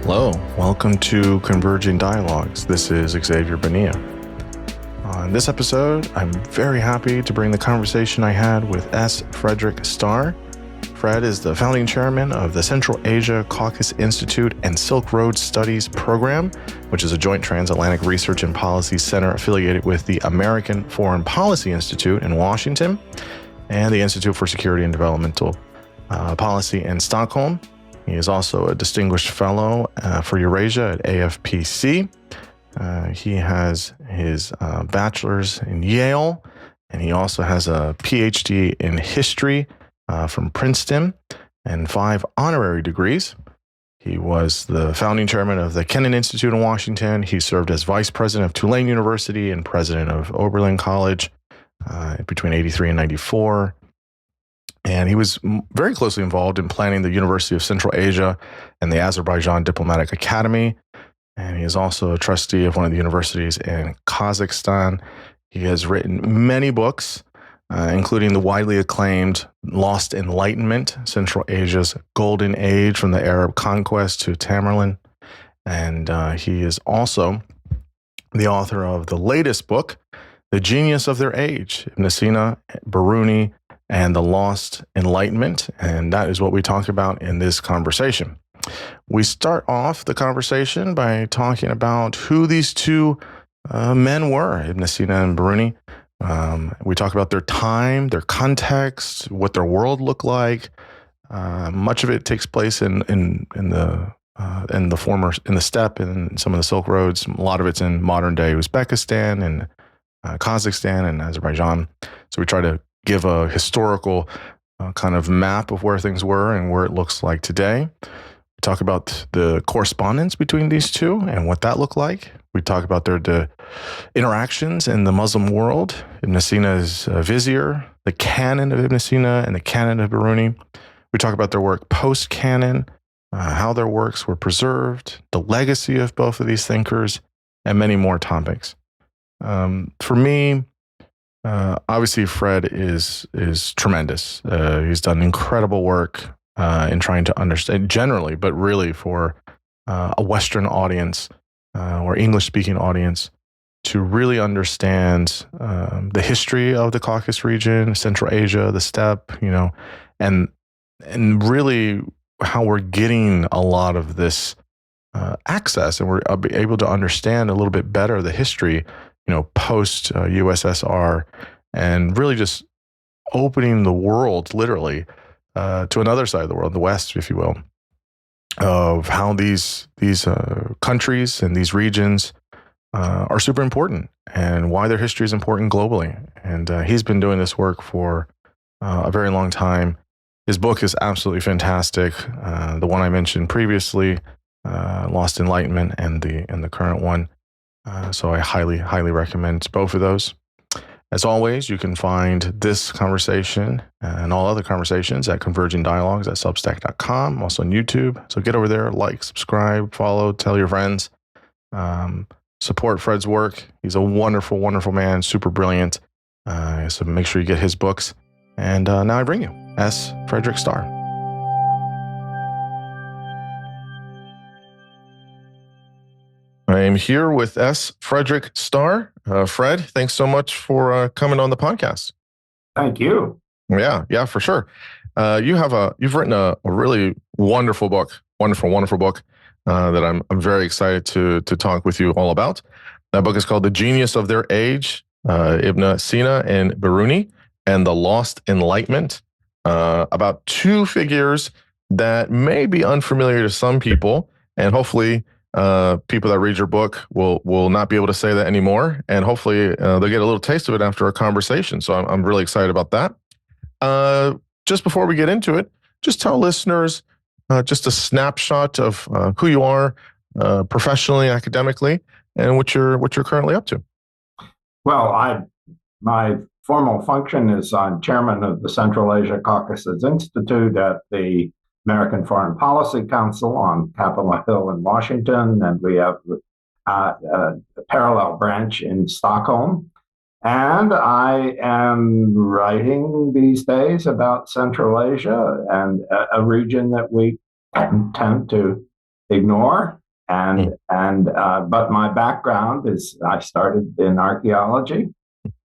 Hello, welcome to Converging Dialogues. This is Xavier Bonilla. On this episode, I'm very happy to bring the conversation I had with S. Frederick Starr. Fred is the founding chairman of the Central Asia Caucasus Institute and Silk Road Studies Program, which is a joint transatlantic research and policy center affiliated with the American Foreign Policy Institute in Washington and the Institute for Security and Developmental Policy in Stockholm. He is also a distinguished fellow for Eurasia at AFPC. He has his bachelor's in Yale, and he also has a PhD in history from Princeton and 5 honorary degrees. He was the founding chairman of the Kennan Institute in Washington. He served as vice president of Tulane University and president of Oberlin College between 83 and 94. And he was very closely involved in planning the University of Central Asia and the Azerbaijan Diplomatic Academy. And he is also a trustee of one of the universities in Kazakhstan. He has written many books, including the widely acclaimed Lost Enlightenment, Central Asia's Golden Age from the Arab Conquest to Tamerlane. And he is also the author of the latest book, The Genius of Their Age, Ibn Sina, Biruni, and the Lost Enlightenment, and that is what we talk about in this conversation. We start off the conversation by talking about who these two men were, Ibn Sina and Biruni. We talk about their time, their context, what their world looked like. Much of it takes place in the steppe and some of the Silk Roads. A lot of it's in modern day Uzbekistan and Kazakhstan and Azerbaijan. So we try to give a historical kind of map of where things were and where it looks like today. We talk about the correspondence between these two and what that looked like. We talk about their interactions in the Muslim world. Ibn Sina's vizier, the canon of Ibn Sina and the canon of Biruni. We talk about their work post-canon, how their works were preserved, the legacy of both of these thinkers, and many more topics. For me, obviously, Fred is tremendous. He's done incredible work in trying to understand generally, but really for a Western audience or English-speaking audience to really understand the history of the Caucasus region, Central Asia, the steppe, and really how we're getting a lot of this access, and we're able to understand a little bit better the history, post USSR, and really just opening the world literally to another side of the world, the West, if you will, of how these countries and these regions are super important and why their history is important globally. And he's been doing this work for a very long time. His book is absolutely fantastic. The one I mentioned previously, Lost Enlightenment, and the current one. So I highly, highly recommend both of those. As always, you can find this conversation and all other conversations at Converging Dialogues at Substack.com, also on YouTube. So get over there, like, subscribe, follow, tell your friends. Support Fred's work. He's a wonderful, wonderful man, super brilliant. So make sure you get his books. And now I bring you S. Frederick Starr. I am here with S. Frederick Starr. Fred, thanks so much for coming on the podcast. Thank you. Yeah, for sure. You've written a really wonderful book, wonderful book that I'm very excited to talk with you all about. That book is called The Genius of Their Age, Ibn Sina and Biruni, and the Lost Enlightenment, about two figures that may be unfamiliar to some people, and hopefully people that read your book will not be able to say that anymore, and hopefully they'll get a little taste of it after our conversation. So I'm really excited about that. Just before we get into it, just tell listeners just a snapshot of who you are professionally, academically, and what you're currently up to. Well, my formal function is I'm chairman of the Central Asia Caucasus Institute at the American Foreign Policy Council on Capitol Hill in Washington, and we have a parallel branch in Stockholm. And I am writing these days about Central Asia and a region that we tend to ignore. But my background is I started in archaeology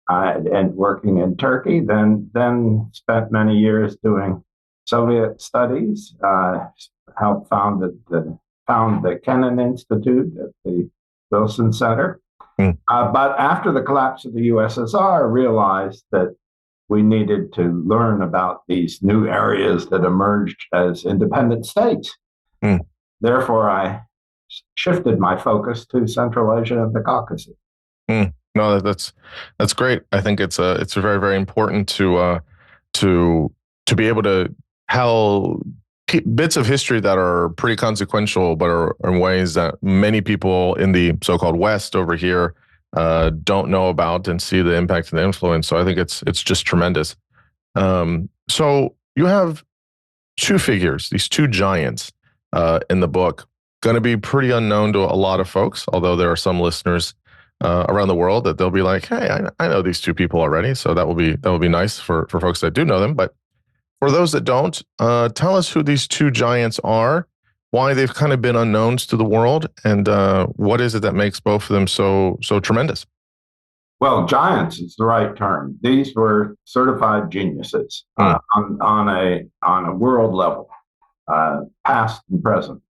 and working in Turkey, then spent many years doing Soviet studies, helped found the Kennan Institute at the Wilson Center. But after the collapse of the USSR, realized that we needed to learn about these new areas that emerged as independent states. Therefore, I shifted my focus to Central Asia and the Caucasus. No, that's great. I think it's very, very important to be able to tell bits of history that are pretty consequential, but are in ways that many people in the so-called West over here don't know about and see the impact and the influence. So I think it's just tremendous. So you have two figures, these two giants in the book, going to be pretty unknown to a lot of folks, although there are some listeners around the world that they'll be like, hey, I know these two people already. So that will be nice for folks that do know them. But for those that don't, tell us who these two giants are, why they've kind of been unknowns to the world, and what is it that makes both of them so tremendous? Well, giants is the right term. These were certified geniuses on a world level, past and present.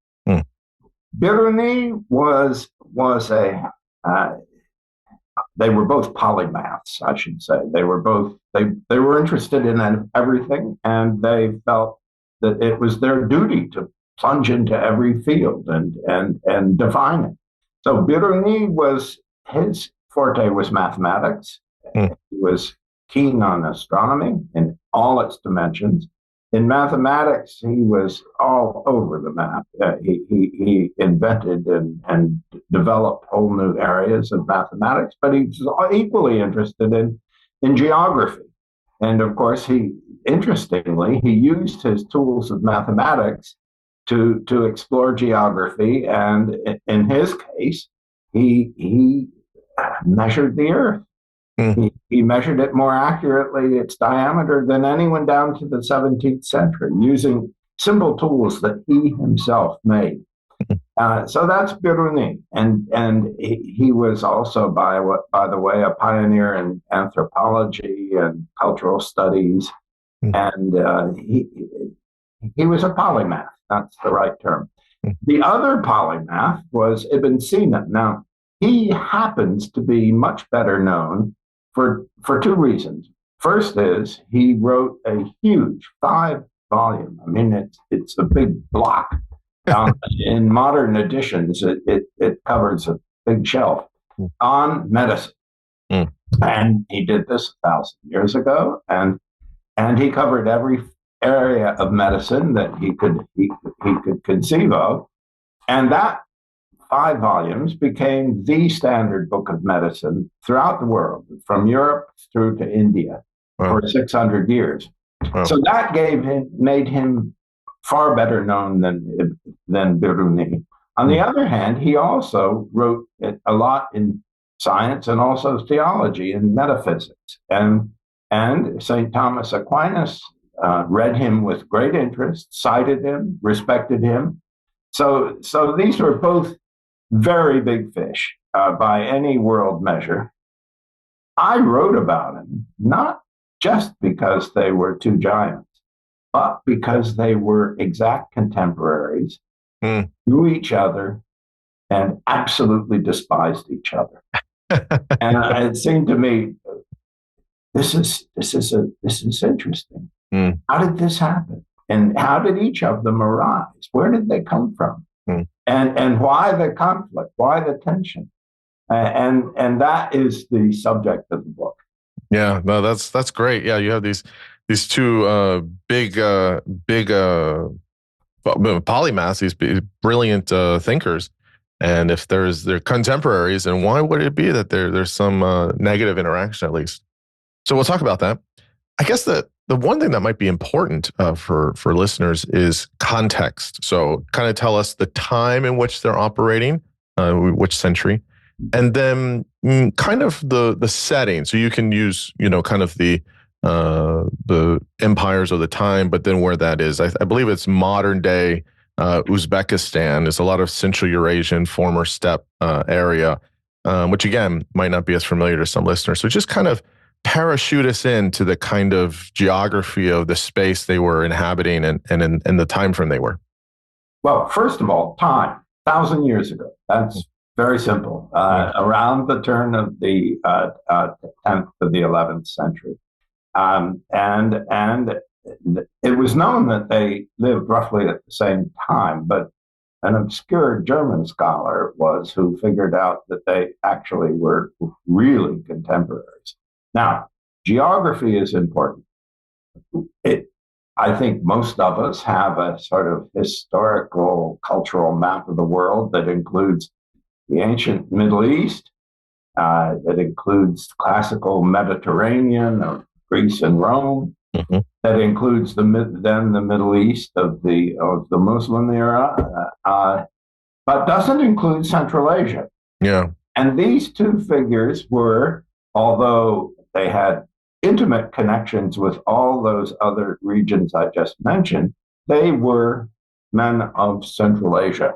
Biruni was a they were both polymaths, I should say. They were interested in everything, and they felt that it was their duty to plunge into every field and define it. So Biruni his forte was mathematics. He was keen on astronomy in all its dimensions. In mathematics, he was all over the map. He invented and developed whole new areas of mathematics, but he was equally interested in geography. And of course, interestingly, he used his tools of mathematics to explore geography. And in his case, he measured the Earth. He measured it more accurately, its diameter, than anyone down to the 17th century, using simple tools that he himself made. So that's Biruni. And he was also, by the way, a pioneer in anthropology and cultural studies. And he was a polymath. That's the right term. The other polymath was Ibn Sina. Now, he happens to be much better known for two reasons. First is he wrote a huge 5-volume. I mean, it's a big block. In modern editions, it covers a big shelf on medicine. And he did this 1,000 years ago, and he covered every area of medicine that he could conceive of, and that 5 volumes became the standard book of medicine throughout the world, from Europe through to India, for 600 years. So that made him far better known than Biruni. On the other hand, he also wrote a lot in science and also theology and metaphysics. And St. Thomas Aquinas read him with great interest, cited him, respected him. So these were both very big fish by any world measure. I wrote about him not just because they were two giants, but because they were exact contemporaries, knew each other, and absolutely despised each other. And it seemed to me, this is interesting. How did this happen? And how did each of them arise? Where did they come from? And why the conflict? Why the tension? And that is the subject of the book. Yeah, no, that's great. Yeah, you have these two big polymaths, these brilliant thinkers, and if they're contemporaries, and why would it be that there's some negative interaction at least? So we'll talk about that. I guess the one thing that might be important for listeners is context. So kind of tell us the time in which they're operating, which century, and then kind of the setting. So you can use, kind of the empires of the time, but then where that is. I believe it's modern day Uzbekistan. There's a lot of Central Eurasian, former steppe area, which again might not be as familiar to some listeners. So just kind of parachute us into the kind of geography of the space they were inhabiting and in the time frame they were. Well, first of all, time, 1,000 years ago. That's very simple. Around the turn of the 10th to the 11th century. And it was known that they lived roughly at the same time, but an obscure German scholar was who figured out that they actually were really contemporaries. Now, geography is important. I think most of us have a sort of historical, cultural map of the world that includes the ancient Middle East, that includes classical Mediterranean of Greece and Rome, that includes the Middle East of the Muslim era, but doesn't include Central Asia. Yeah. And these two figures were, although they had intimate connections with all those other regions I just mentioned, they were men of Central Asia.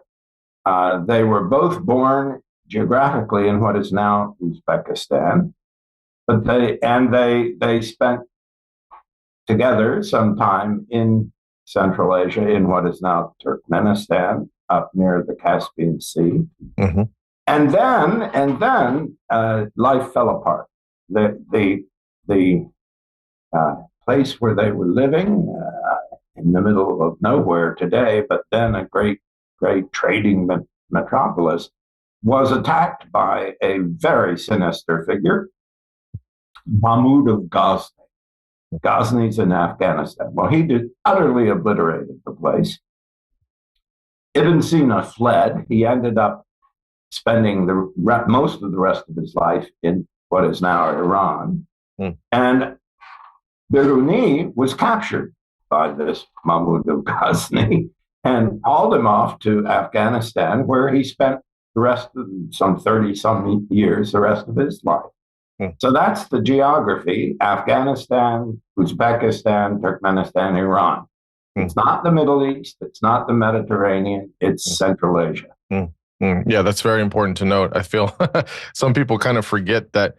They were both born geographically in what is now Uzbekistan, but they spent together some time in Central Asia, in what is now Turkmenistan, up near the Caspian Sea. And then life fell apart. The place where they were living, in the middle of nowhere today, but then a great trading metropolis, was attacked by a very sinister figure, Mahmud of Ghazni. Ghazi's in Afghanistan. Well, he utterly obliterated the place. Ibn Sina fled. He ended up spending most of the rest of his life in what is now Iran. And Biruni was captured by this Mahmud of Ghazni and hauled him off to Afghanistan, where he spent the rest of some 30-some years, the rest of his life. So that's the geography: Afghanistan, Uzbekistan, Turkmenistan, Iran. It's not the Middle East. It's not the Mediterranean. It's Central Asia. Yeah, that's very important to note. I feel some people kind of forget that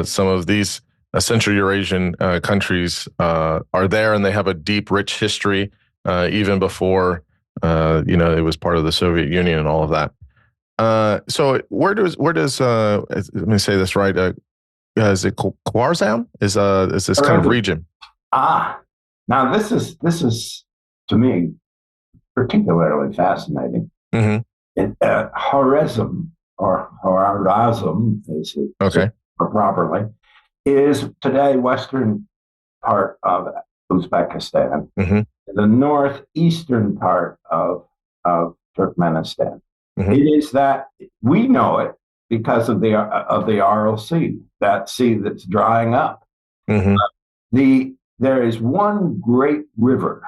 some of these Central Eurasian countries are there, and they have a deep, rich history, even before it was part of the Soviet Union and all of that. So where does let me say this right? Is it Khwarazm? Is this kind of region? Now this is to me particularly fascinating. Khwarezm, or Khwarazm, is it properly, is today western part of Uzbekistan, the northeastern part of Turkmenistan. It is that we know it because of the Aral Sea, that sea that's drying up. There is one great river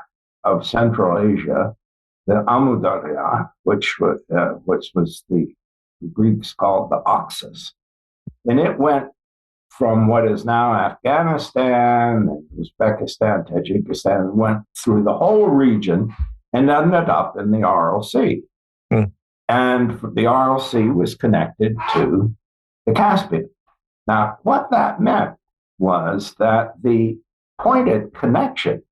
of Central Asia, the Amu Darya, which was the Greeks called the Oxus, and it went from what is now Afghanistan, and Uzbekistan, Tajikistan, went through the whole region and ended up in the Aral Sea. And the Aral Sea was connected to the Caspian. Now, what that meant was that the pointed connection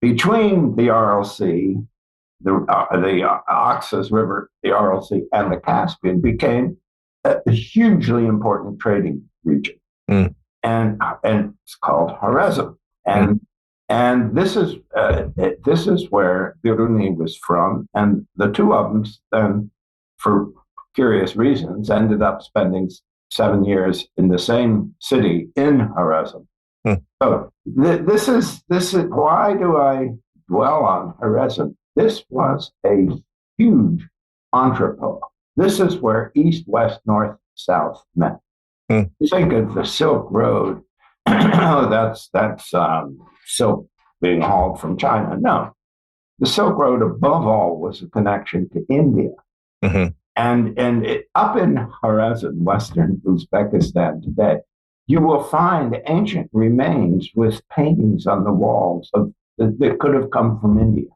between the Aral Sea, the Oxus River, the Aral Sea, and the Caspian became a hugely important trading region. And it's called Khwarezm. And this is where Biruni was from, and the two of them then, for curious reasons, ended up spending 7 years in the same city in Khwarezm. So this is why do I dwell on Khwarezm? This was a huge entrepot. This is where east, west, north, south met. You think of the Silk Road, that's silk being hauled from China. No, the Silk Road above all was a connection to India. And up in Khwarezm, western Uzbekistan today, you will find ancient remains with paintings on the walls that could have come from India.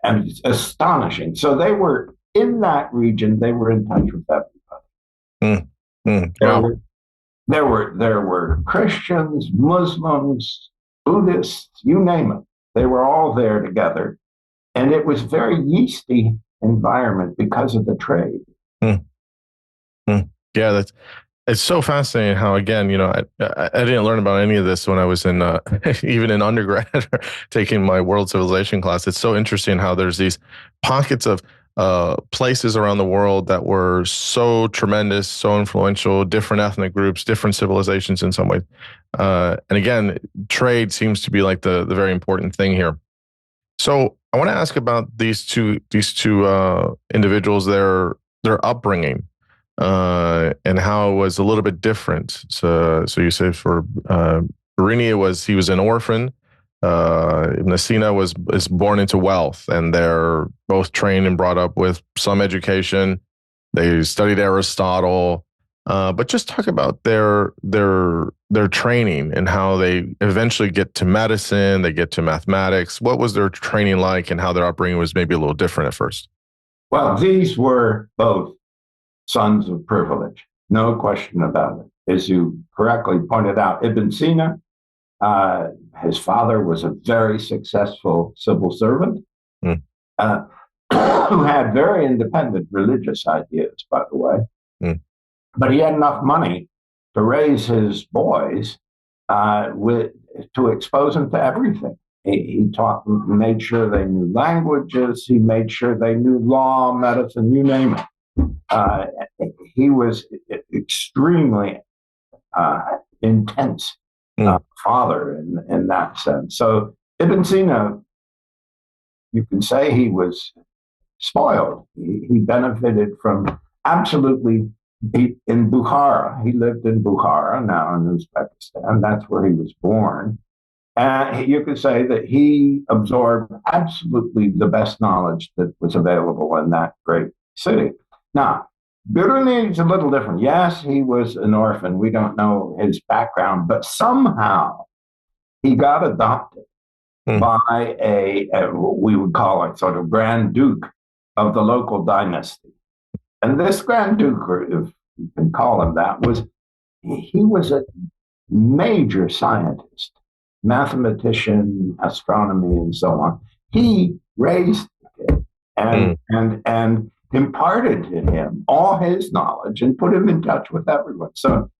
and it's astonishing. So they were in that region. They were in touch with everybody. Wow. There were Christians, Muslims, Buddhists, you name it. They were all there together, and it was a very yeasty environment because of the trade. Yeah, it's so fascinating how, again, I didn't learn about any of this when I was in even in undergrad taking my world civilization class. It's so interesting how there's these pockets of places around the world that were so tremendous, so influential, different ethnic groups, different civilizations in some ways. And again, trade seems to be like the very important thing here. So I want to ask about these two individuals, their upbringing, and how it was a little bit different. So you say for Biruni, he was an orphan. Ibn Sina is born into wealth, and they're both trained and brought up with some education. They studied Aristotle, but just talk about their training and how they eventually get to medicine. They get to mathematics. What was their training like, and how their upbringing was maybe a little different at first? Well, these were both sons of privilege, no question about it. As you correctly pointed out, Ibn Sina, his father was a very successful civil servant who had very independent religious ideas, by the way. But he had enough money to raise his boys to expose them to everything. He made sure they knew languages. He made sure they knew law, medicine, you name it. He was extremely intense father in that sense. So Ibn Sina, you can say he was spoiled. He benefited from absolutely. In Bukhara, he lived in Bukhara, now in Uzbekistan. That's where he was born. And you could say that he absorbed absolutely the best knowledge that was available in that great city. Now, Biruni is a little different. Yes, he was an orphan. We don't know his background, but somehow he got adopted by what we would call a sort of Grand Duke of the local dynasty. And this Grand Duke, if you can call him that, he was a major scientist, mathematician, astronomy, and so on. He raised the kid and imparted to him all his knowledge and put him in touch with everyone. So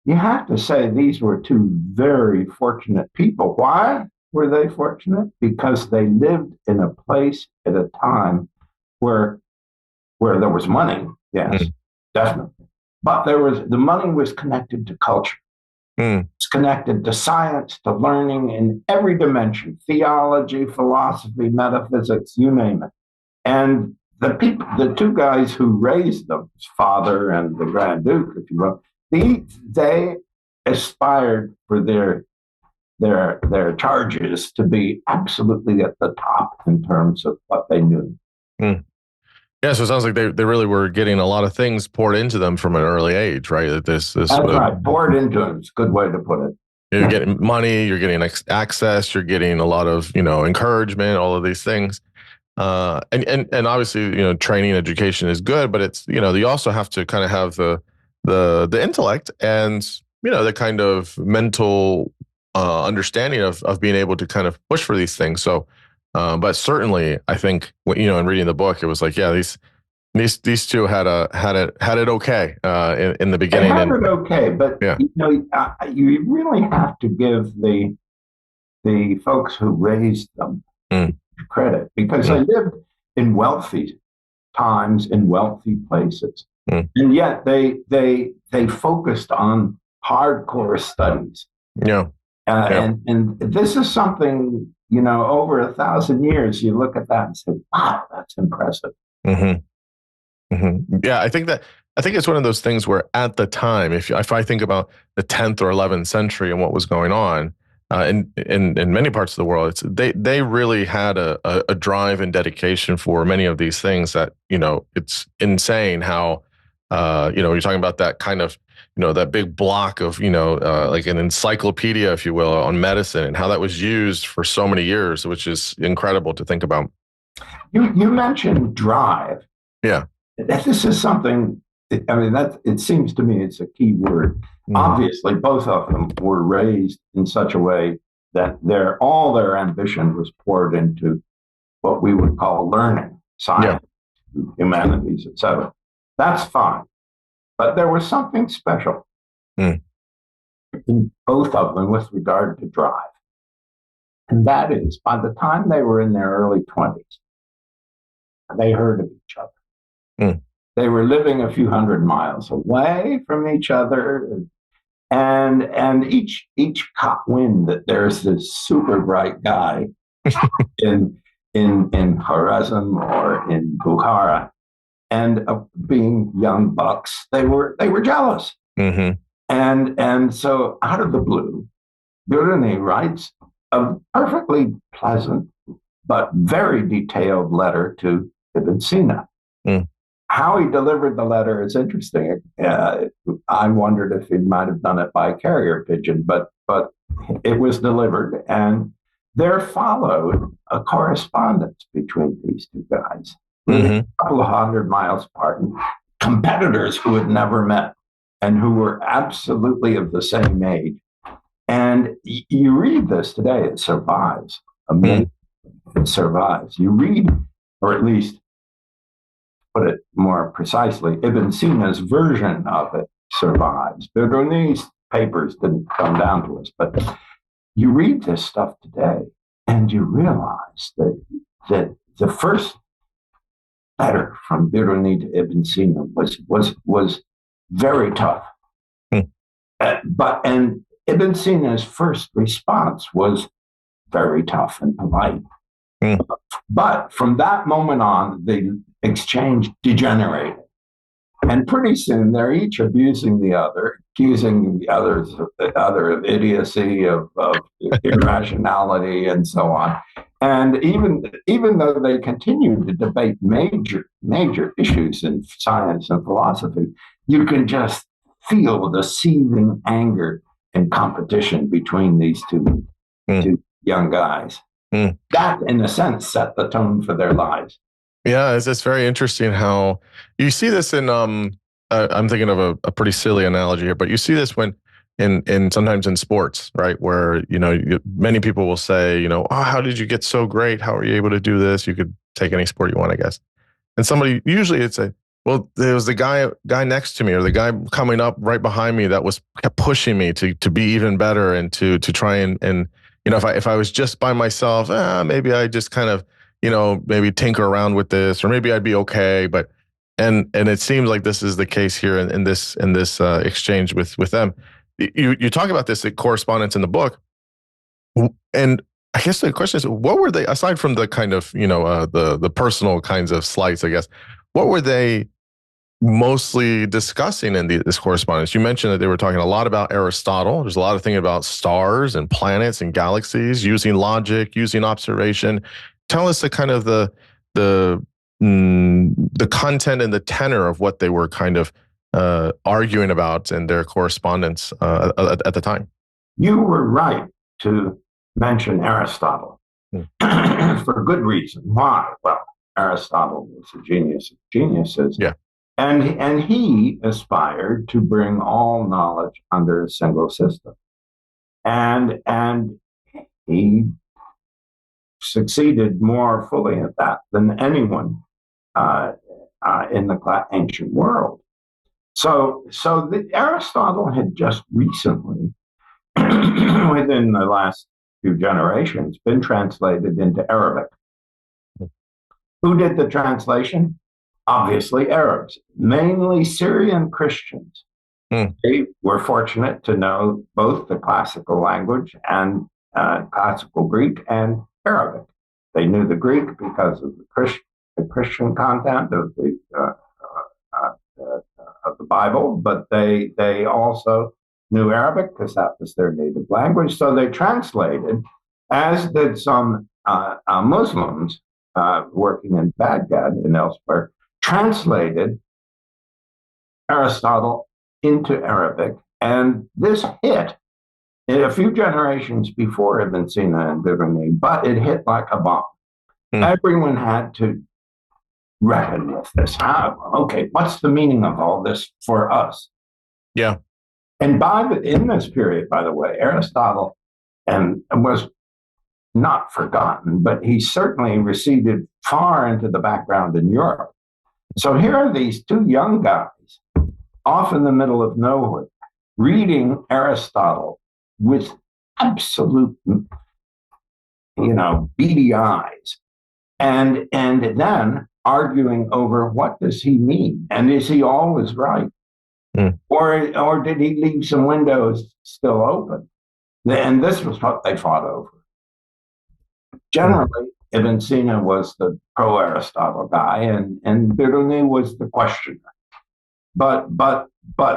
you have to say these were two very fortunate people. Why were they fortunate? Because they lived in a place at a time where there was money, yes, definitely. But the money was connected to culture. It's connected to science, to learning in every dimension, theology, philosophy, metaphysics, you name it. And the two guys who raised them, his father and the Grand Duke, if you will, they aspired for their charges to be absolutely at the top in terms of what they knew. Yeah, so it sounds like they really were getting a lot of things poured into them from an early age, right? That's right. Poured into them. It's a good way to put it. You're getting money, you're getting access, you're getting a lot of, encouragement, all of these things. And obviously, training, education is good, but it's, you also have to kind of have the intellect and, the kind of mental understanding of being able to kind of push for these things. So, but certainly, I think in reading the book, it was like, yeah, these two had it okay in the beginning. They had it okay, but yeah. You really have to give the folks who raised them credit because they lived in wealthy times in wealthy places, and yet they focused on hardcore studies. And this is something. Over 1,000 years, you look at that and say, wow, that's impressive. Yeah, I think it's one of those things where at the time, if I think about the 10th or 11th century and what was going on in many parts of the world, they really had a drive and dedication for many of these things that, it's insane how, you're talking about that kind of, that big block of, like an encyclopedia, if you will, on medicine and how that was used for so many years, which is incredible to think about. You mentioned drive. Yeah. This is something. I mean, that it seems to me it's a key word. Obviously, both of them were raised in such a way that all their ambition was poured into what we would call learning, science, humanities, etc. That's fine, but there was something special in both of them with regard to drive, and that is by the time they were in their early 20s, they heard of each other. They were living a few hundred miles away from each other, and each caught wind that there's this super bright guy in Khwarezm or in Bukhara, and being young bucks, they were jealous. And so out of the blue, Biruni writes a perfectly pleasant but very detailed letter to Ibn Sina. How he delivered the letter is interesting. I wondered if he might have done it by carrier pigeon, but it was delivered, and there followed a correspondence between these two guys, a couple of 100 miles apart, and competitors who had never met and who were absolutely of the same age. And you read this today, it survives. Amazing. It survives. You read, or at least put it more precisely, Ibn Sina's version of it survives. Birunis' papers didn't come down to us, but you read this stuff today and you realize that the first letter from Biruni to Ibn Sina was very tough. And Ibn Sina's first response was very tough and polite. But from that moment on, the exchange degenerated. And pretty soon they're each abusing the other, accusing the other of idiocy, of irrationality, and so on. And even though they continue to debate major issues in science and philosophy, you can just feel the seething anger and competition between these two young guys. That, in a sense, set the tone for their lives. Yeah, it's very interesting how you see this in. I'm thinking of a pretty silly analogy here, but you see this when in sometimes in sports, right? Where many people will say, oh, how did you get so great? How are you able to do this? You could take any sport you want, I guess. And somebody usually it's a well, there was the guy next to me or the guy coming up right behind me that kept pushing me to be even better and to try and if I was just by myself, maybe I just kind of maybe tinker around with this, or maybe I'd be okay. But and it seems like this is the case here in this exchange with them. You talk about this correspondence in the book, and I guess the question is, what were they, aside from the kind of the personal kinds of slights, I guess, what were they mostly discussing in this correspondence? You mentioned that they were talking a lot about Aristotle. There's a lot of thinking about stars and planets and galaxies, using logic, using observation. Tell us the kind of the content and the tenor of what they were kind of arguing about in their correspondence at the time. You were right to mention Aristotle for good reason. Why? Well, Aristotle was a genius of geniuses. Yeah. And he aspired to bring all knowledge under a single system. And he succeeded more fully at that than anyone in the ancient world. So Aristotle had just recently, within the last few generations, been translated into Arabic. Who did the translation? Obviously Arabs, mainly Syrian Christians. They were fortunate to know both the classical language and classical Greek and Arabic. They knew the Greek because of the Christian content of the Bible, but they also knew Arabic because that was their native language. So they translated, as did some Muslims working in Baghdad and elsewhere, translated Aristotle into Arabic, and this hit a few generations before Ibn Sina and Biruni, but it hit like a bomb. Everyone had to reckon with this. Okay, what's the meaning of all this for us? Yeah. And in this period, by the way, Aristotle was not forgotten, but he certainly receded far into the background in Europe. So here are these two young guys off in the middle of nowhere reading Aristotle with absolute, beady eyes, and then arguing over what does he mean, and is he always right, or did he leave some windows still open? And this was what they fought over. Generally, Ibn Sina was the pro-Aristotle guy, and Biruni was the questioner. But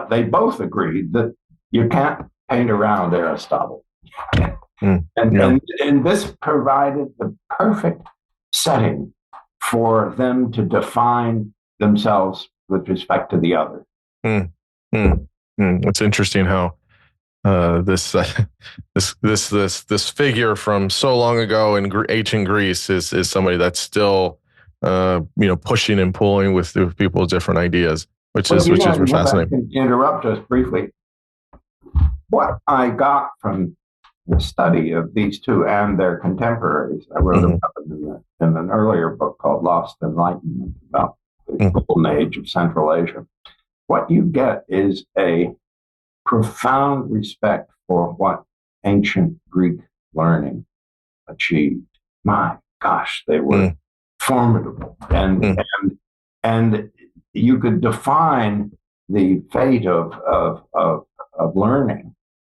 they both agreed that you can't paint around Aristotle. And this provided the perfect setting for them to define themselves with respect to the other. It's interesting how this figure from so long ago in ancient Greece is somebody that's still pushing and pulling with people's different ideas, which is fascinating. I can interrupt us briefly. What I got from the study of these two and their contemporaries, I wrote about them in an earlier book called Lost Enlightenment, about the golden age of Central Asia. What you get is a profound respect for what ancient Greek learning achieved. My gosh, they were formidable, and you could define the fate of learning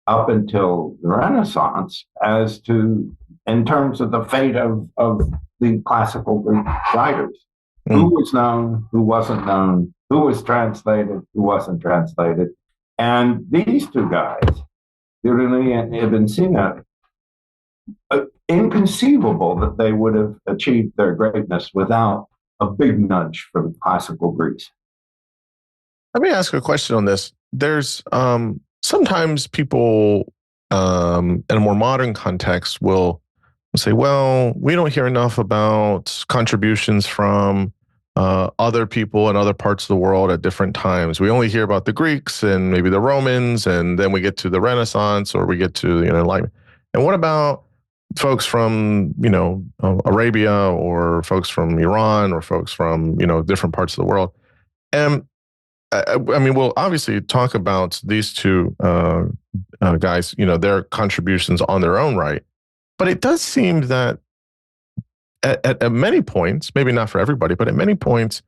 up until the Renaissance in terms of the fate of the classical Greek writers. Who was known, who wasn't known, who was translated, who wasn't translated. And these two guys, Biruni and Ibn Sina, inconceivable that they would have achieved their greatness without a big nudge from classical Greece. Let me ask a question on this. There's sometimes people in a more modern context will say, well, we don't hear enough about contributions from other people in other parts of the world at different times. We only hear about the Greeks and maybe the Romans, and then we get to the Renaissance or we get to the Enlightenment. And what about folks from Arabia, or folks from Iran, or folks from different parts of the world? And I mean, we'll obviously talk about these two guys, their contributions on their own right. But it does seem that at many points, maybe not for everybody, but at many points,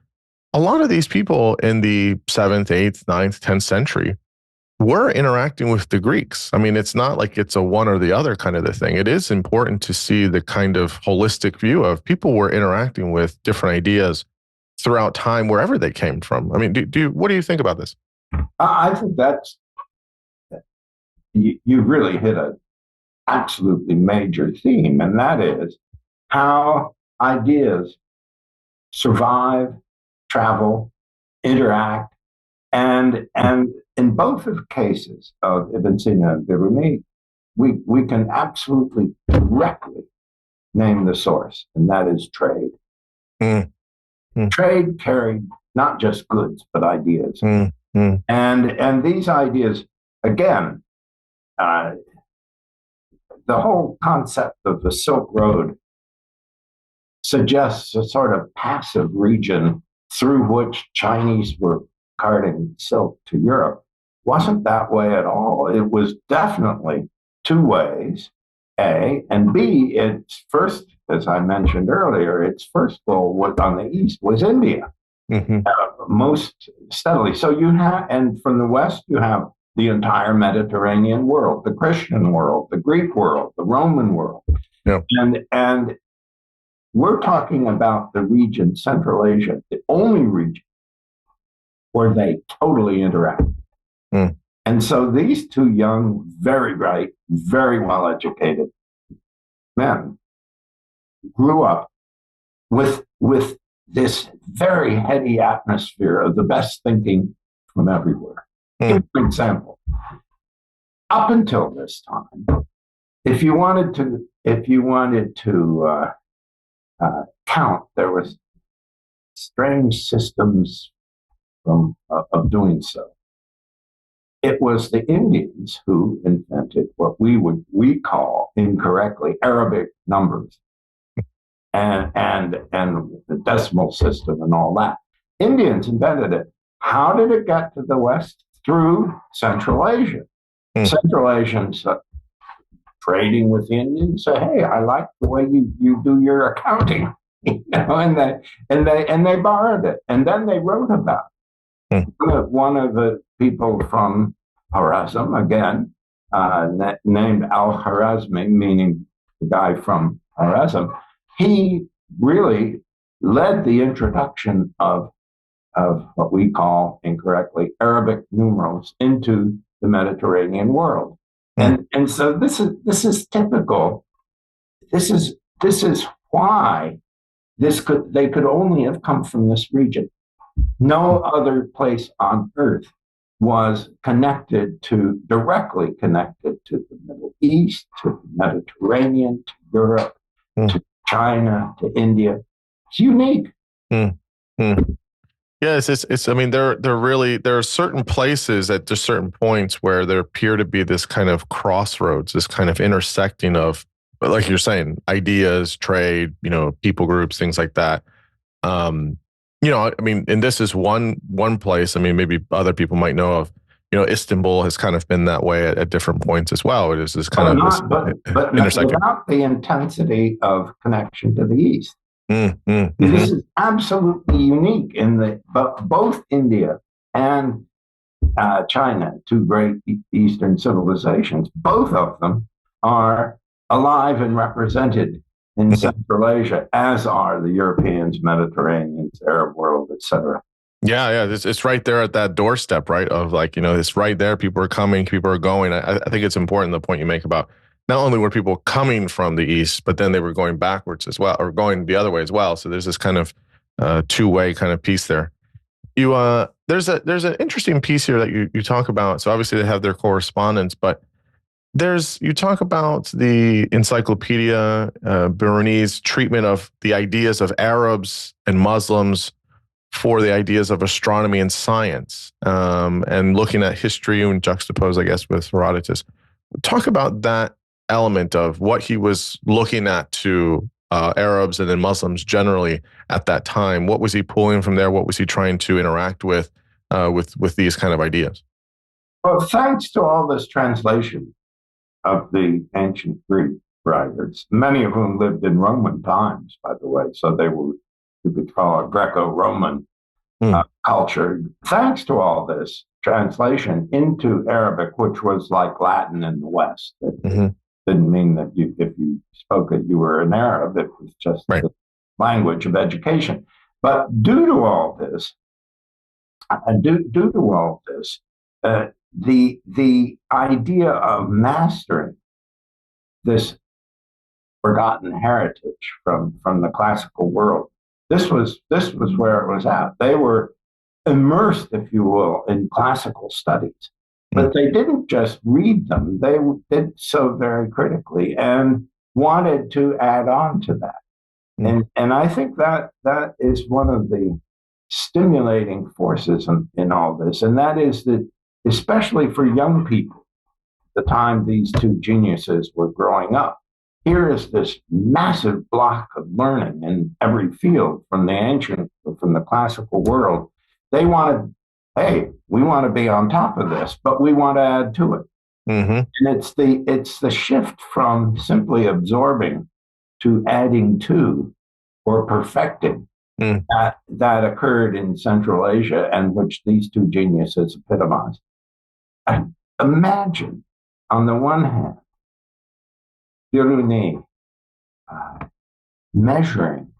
a lot of these people in the 7th, 8th, 9th, 10th century were interacting with the Greeks. I mean, it's not like it's a one or the other kind of the thing. It is important to see the kind of holistic view of people were interacting with different ideas throughout time, wherever they came from. I mean, what do you think about this? I think you really hit a absolutely major theme, and that is how ideas survive, travel, interact, and in both of cases of Ibn Sina and Biruni, we can absolutely directly name the source, and that is trade. Trade carried not just goods, but ideas. And these ideas, again, the whole concept of the Silk Road suggests a sort of passive region through which Chinese were carting silk to Europe. Wasn't that way at all. It was definitely two ways, A, and B, its first, as I mentioned earlier, its first goal was on the east was India, most steadily. So you have, and from the west, you have the entire Mediterranean world, the Christian world, the Greek world, the Roman world. Yeah. And we're talking about the region, Central Asia, the only region where they totally interact. And so these two young, very bright, very well-educated men grew up with this very heady atmosphere of the best thinking from everywhere. Give an example. Up until this time, if you wanted to count, there was strange systems of doing so. It was the Indians who invented what we call incorrectly Arabic numbers and the decimal system and all that. Indians invented it. How did it get to the West? Through Central Asia. Central Asians trading with the Indians say, "Hey, I like the way you do your accounting," and they borrowed it, and then they wrote about it. One of the people from Khwarezm, again, named Al-Khwarizmi, meaning the guy from Khwarezm, he really led the introduction of what we call incorrectly Arabic numerals into the Mediterranean world. And so this is typical. This is why they could only have come from this region. No other place on earth was directly connected to the Middle East, to the Mediterranean, to Europe, to China, to India. It's unique. Yes, it's. I mean, there are certain places at just certain points where there appear to be this kind of crossroads, this kind of intersecting of, like you're saying, ideas, trade, people groups, things like that. I mean, and this is one place. I mean, maybe other people might know of. Istanbul has kind of been that way at different points as well. It is this kind of but without the intensity of connection to the East. This is absolutely unique but both India and China, two great Eastern civilizations, both of them are alive and represented in Central Asia, as are the Europeans, Mediterraneans, Arab world, etc. Yeah. It's right there at that doorstep, right? Of it's right there. People are coming, people are going. I think it's important, the point you make about not only were people coming from the East, but then they were going backwards as well, or going the other way as well. So there's this kind of two-way kind of piece there. There's an interesting piece here that you talk about. So obviously they have their correspondence, but you talk about the encyclopedia, Birunis' treatment of the ideas of Arabs and Muslims for the ideas of astronomy and science, and looking at history and juxtapose, I guess, with Herodotus. Talk about that element of what he was looking at to Arabs and then Muslims generally at that time. What was he pulling from there? What was he trying to interact with these kind of ideas? Well, thanks to all this translation of the ancient Greek writers, many of whom lived in Roman times, by the way, so they were, you could call it Greco-Roman culture. Thanks to all this translation into Arabic, which was like Latin in the West. It didn't mean that if you spoke it, you were an Arab. It was just the language of education. But due to all this, the idea of mastering this forgotten heritage from the classical world, this was where it was at. They were immersed, if you will, in classical studies. But they didn't just read them, they did so very critically and wanted to add on to that. And I think that is one of the stimulating forces in all this. And that is that, especially for young people, the time these two geniuses were growing up, here is this massive block of learning in every field from the classical world. They wanted, hey, we want to be on top of this, but we want to add to it. And it's the shift from simply absorbing to adding to or perfecting that occurred in Central Asia, and which these two geniuses epitomized. Imagine, on the one hand, Biruni measuring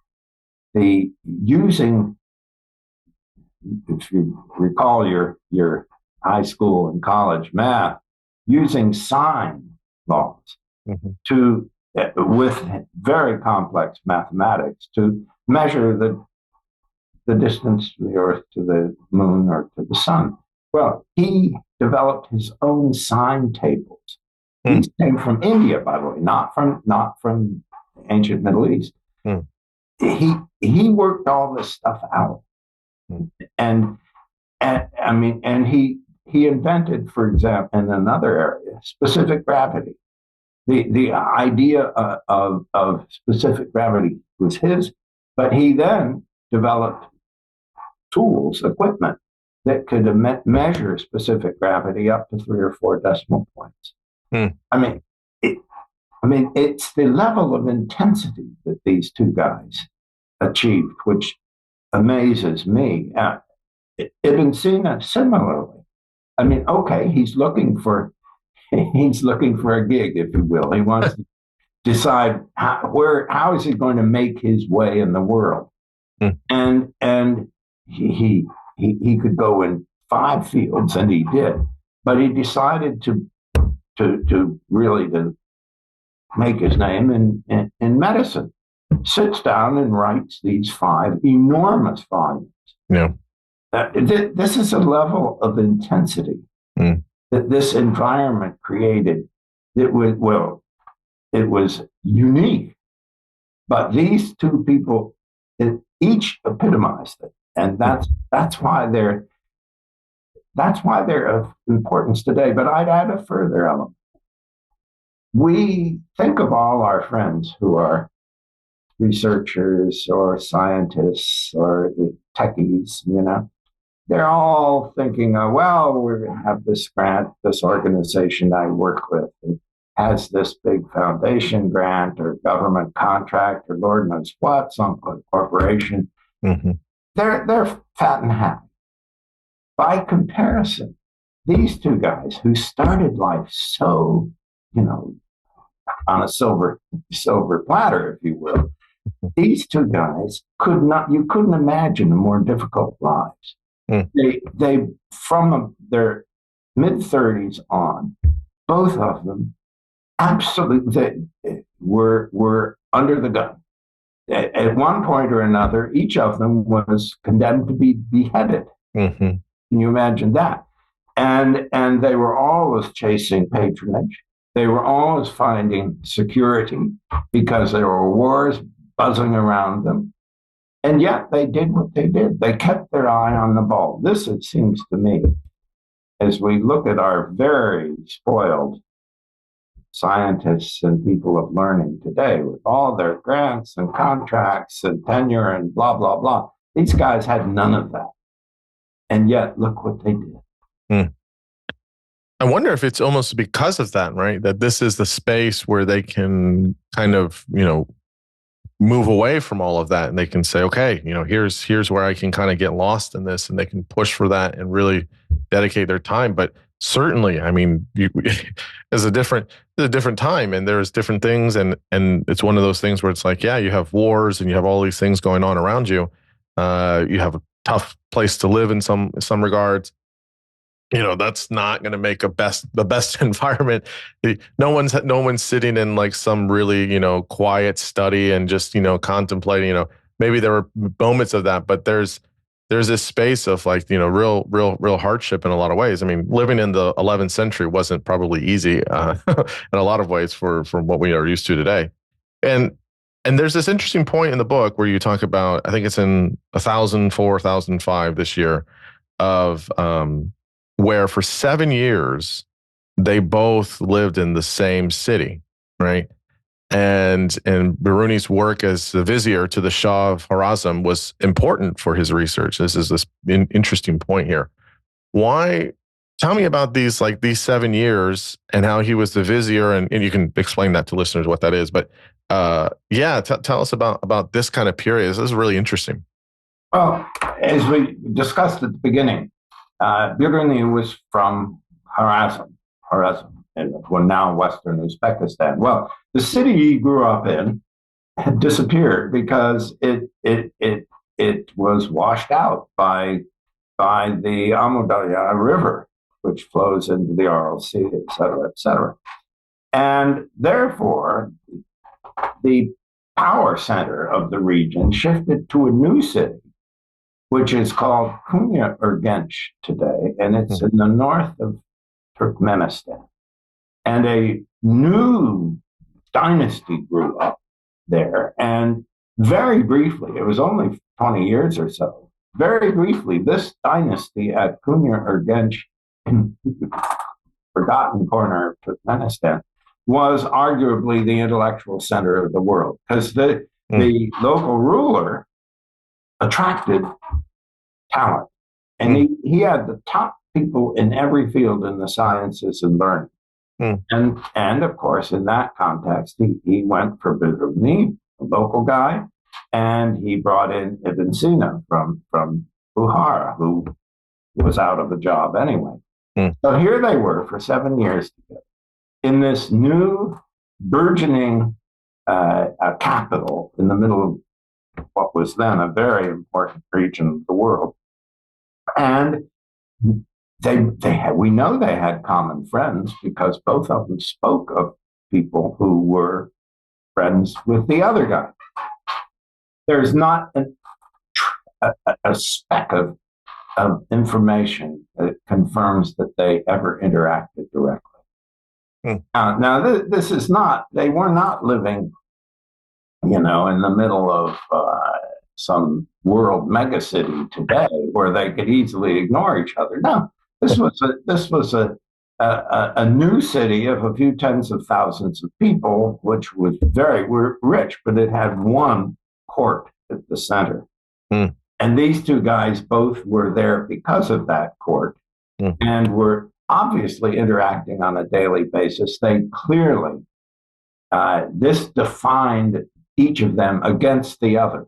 using, if you recall your high school and college math, using sine laws with very complex mathematics to measure the distance to the Earth to the Moon or to the Sun. Well, he developed his own sine tables. These came from India, by the way, not from the ancient Middle East. he worked all this stuff out, and I mean, and he invented, for example, in another area, specific gravity. The idea of specific gravity was his, but he then developed tools, equipment that could measure specific gravity up to 3 or 4 decimal points. I mean, it's the level of intensity that these two guys achieved, which amazes me. Ibn Sina, similarly. I mean, okay, he's looking for a gig, if you will. He wants to decide how is he going to make his way in the world, and he could go in 5 fields, and he did, but he decided to really to make his name in medicine. Sits down and writes these 5 enormous volumes. Yeah. This is a level of intensity that this environment created. It was unique, but these two people each epitomized it, and that's why they're of importance today. But I'd add a further element. We think of all our friends who are researchers or scientists or techies, they're all thinking, well, we're going to have this grant, this organization I work with, and has this big foundation grant or government contract or Lord knows what, some corporation. Mm-hmm. They're fat and happy. By comparison, these two guys who started life so, on a silver platter, if you will, these two guys you couldn't imagine more difficult lives. They from their mid-30s on, both of them absolutely were under the gun. At one point or another, each of them was condemned to be beheaded. Mm-hmm. Can you imagine that? And they were always chasing patronage. They were always finding security because there were wars buzzing around them. And yet they did what they did. They kept their eye on the ball. This, it seems to me, as we look at our very spoiled scientists and people of learning today with all their grants and contracts and tenure and blah, blah, blah. These guys had none of that. And yet, look what they did. I wonder if it's almost because of that, right? That this is the space where they can kind of, move away from all of that, and they can say, okay, here's where I can kind of get lost in this, and they can push for that and really dedicate their time. But certainly, I mean, there's a different time, and there's different things, and it's one of those things where it's like, yeah, you have wars and you have all these things going on around you. You have a tough place to live in some regards. That's not going to make the best environment. No one's sitting in like some really, quiet study and just, contemplating, maybe there were moments of that, but there's this space of like, real hardship in a lot of ways. I mean, living in the 11th century wasn't probably easy in a lot of ways for what we are used to today. And there's this interesting point in the book where you talk about, I think it's in 1004, 1005 this year, of, where for 7 years, they both lived in the same city, right? And Biruni's work as the vizier to the Shah of Khwarazm was important for his research. This is this interesting point here. Why? Tell me about these 7 years and how he was the vizier, and you can explain that to listeners what that is. But tell us about this kind of period. This is really interesting. Well, as we discussed at the beginning, Biruni was from Khwarazm, now Western Uzbekistan. Well, the city he grew up in had disappeared because it was washed out by the Amudarya River, which flows into the Aral Sea, et cetera, et cetera. And therefore, the power center of the region shifted to a new city, which is called Konya Urgench today, and it's in the north of Turkmenistan. And a new dynasty grew up there, and very briefly, it was only 20 years or so, very briefly, this dynasty at Kunya Urgench in forgotten corner of Turkmenistan was arguably the intellectual center of the world because the local ruler attracted talent. And he had the top people in every field in the sciences and learning. And of course, in that context, he went for Biruni, a local guy, and he brought in Ibn Sina from Bukhara, who was out of a job anyway. So here they were for 7 years together in this new burgeoning capital in the middle of what was then a very important region of the world. And we know they had common friends because both of them spoke of people who were friends with the other guy. There's not a speck of information that confirms that they ever interacted directly. Now, this is not, they were not living, in the middle of some world megacity today where they could easily ignore each other. No, this was a new city of a few tens of thousands of people, which was very rich, but it had one court at the center. And these two guys both were there because of that court and were obviously interacting on a daily basis. They clearly, this defined each of them against the other.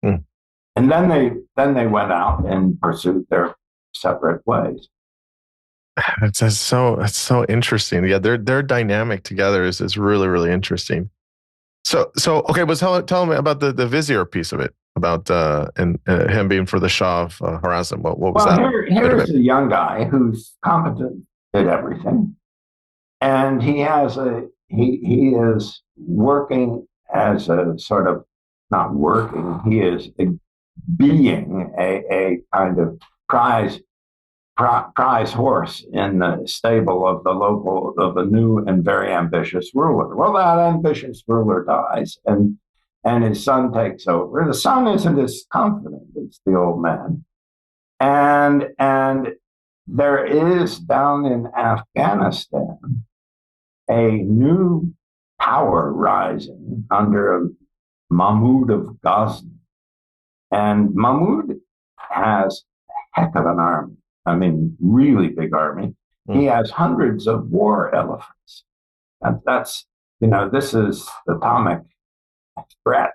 And then they went out and pursued their separate ways. It's so interesting. Yeah, their dynamic together is really, really interesting. So okay, but tell me about the vizier piece of it, about him being for the Shah of Khorasan. What was that? Here's a young guy who's competent at everything, and he is working as a sort of, not working, he is being a kind of prize horse in the stable of a new and very ambitious ruler. Well, that ambitious ruler dies, and his son takes over. The son isn't as confident as the old man, and there is down in Afghanistan a new power rising under Mahmud of Ghazni, and Mahmud has a heck of an army. I mean, really big army. He has hundreds of war elephants. That's this is the atomic threat.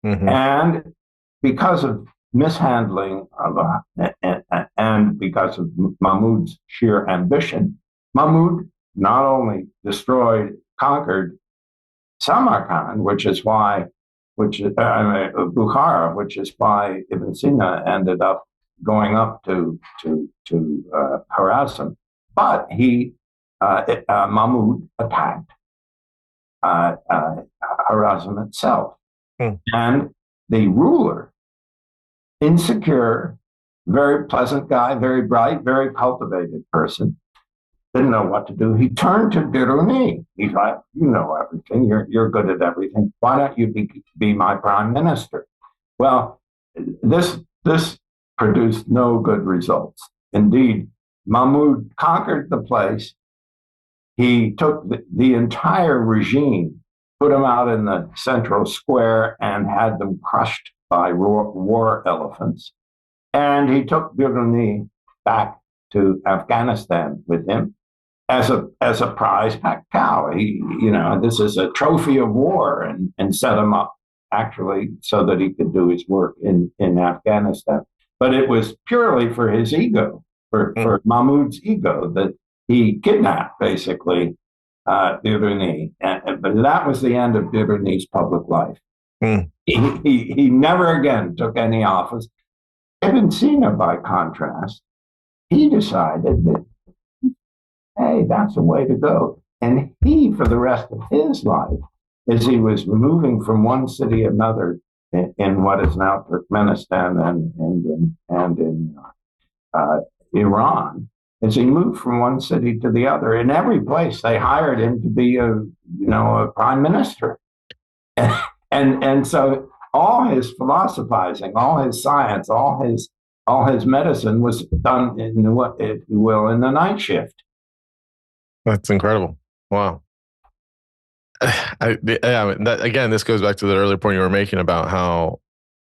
And because of mishandling and because of Mahmud's sheer ambition, Mahmud not only conquered Samarkand, Bukhara, which is why Ibn Sina ended up going up to Khorasan, but Mahmud attacked Khorasan itself, and the ruler, insecure, very pleasant guy, very bright, very cultivated person, didn't know what to do. He turned to Biruni. He's like, you know everything. You're good at everything. Why don't you be my prime minister? Well, this produced no good results. Indeed, Mahmud conquered the place. He took the entire regime, put them out in the central square, and had them crushed by war elephants. And he took Biruni back to Afghanistan with him as a prize packed cow. This is a trophy of war, and set him up actually so that he could do his work in Afghanistan. But it was purely for his ego, for Mahmud's ego, that he kidnapped basically Biruni. But that was the end of Biruni's public life. He never again took any office. Ibn Sina, by contrast, he decided that, hey, that's the way to go. And he, for the rest of his life, as he was moving from one city to another in what is now Turkmenistan and in Iran, as he moved from one city to the other, in every place they hired him to be a prime minister. And so all his philosophizing, all his science, all his medicine was done in what, if you will, in the night shift. That's incredible. Wow. Again, this goes back to the earlier point you were making about how,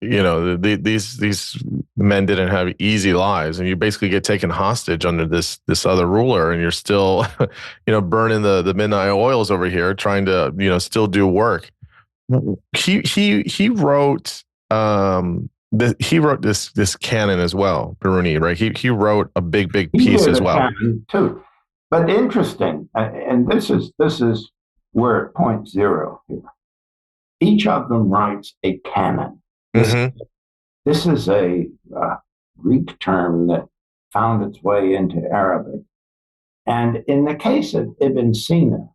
these men didn't have easy lives, and you basically get taken hostage under this other ruler, and you're still, burning the midnight oils over here, trying to, still do work. He wrote this canon as well, Biruni, right? He wrote a big piece as well. Canon too. But interesting, and this is we're at point zero here. Each of them writes a canon. This is a Greek term that found its way into Arabic. And in the case of Ibn Sina,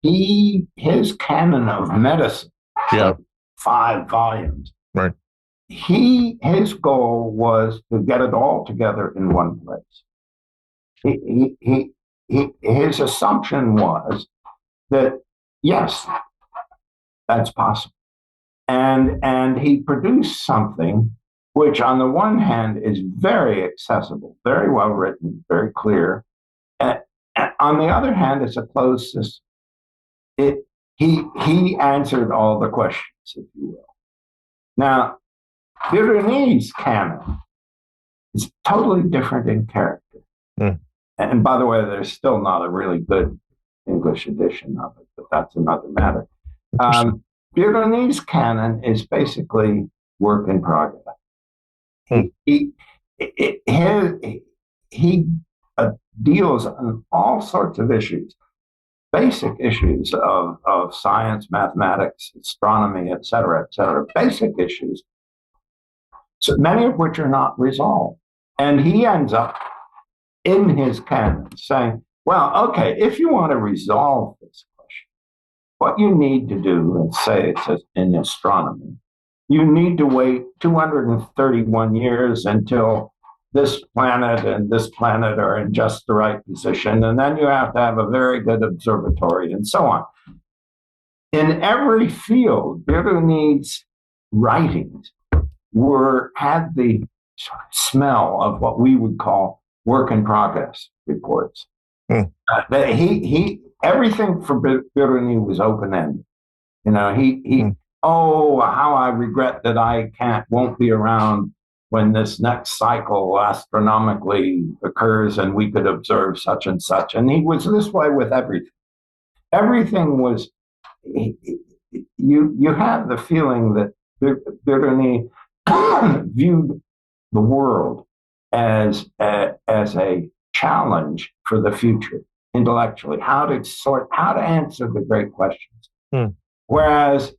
his canon of medicine, 5 volumes, right? His goal was to get it all together in one place. His assumption was that, yes, that's possible. And he produced something which, on the one hand, is very accessible, very well written, very clear. And on the other hand, it's a closed system. He answered all the questions, if you will. Now, Birunis' canon is totally different in character. And by the way, there's still not a really good English edition of it, but that's another matter. Birunis' canon is basically work in progress. He deals on all sorts of issues, basic issues of science, mathematics, astronomy, et cetera, basic issues, so many of which are not resolved. And he ends up in his canon saying, well, okay, if you want to resolve this question, what you need to do, and say it's in astronomy, you need to wait 231 years until this planet and this planet are in just the right position, and then you have to have a very good observatory, and so on. In every field, Birunis' writings had the smell of what we would call work in progress reports. Everything for Biruni was open ended. Oh, how I regret that I won't be around when this next cycle astronomically occurs and we could observe such and such. And he was this way with everything. Everything was, you have the feeling that Biruni viewed the world as a challenge for the future intellectually, how to answer the great questions. Whereas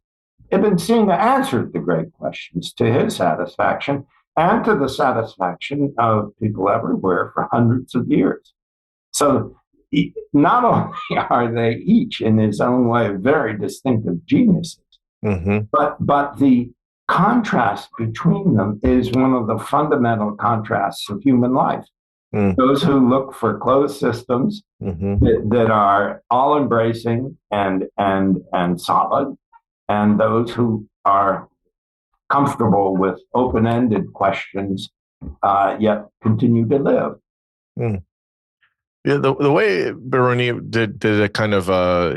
Ibn Sina answered the great questions to his satisfaction and to the satisfaction of people everywhere for hundreds of years. So not only are they each in his own way very distinctive geniuses, but the contrast between them is one of the fundamental contrasts of human life. Those who look for closed systems that are all-embracing and solid, and those who are comfortable with open-ended questions, yet continue to live. Yeah, the way Biruni did a kind of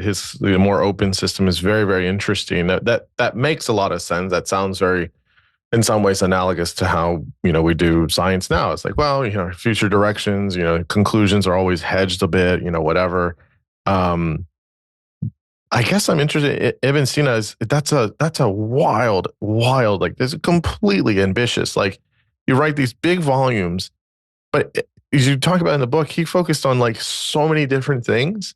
his more open system is very, very interesting. That makes a lot of sense. That sounds very, in some ways, analogous to how we do science now. It's like, well, future directions, conclusions are always hedged a bit, whatever. I guess I'm interested. Ibn Sina that's a wild, like, this is completely ambitious. Like, you write these big volumes, but as you talk about in the book, he focused on like so many different things: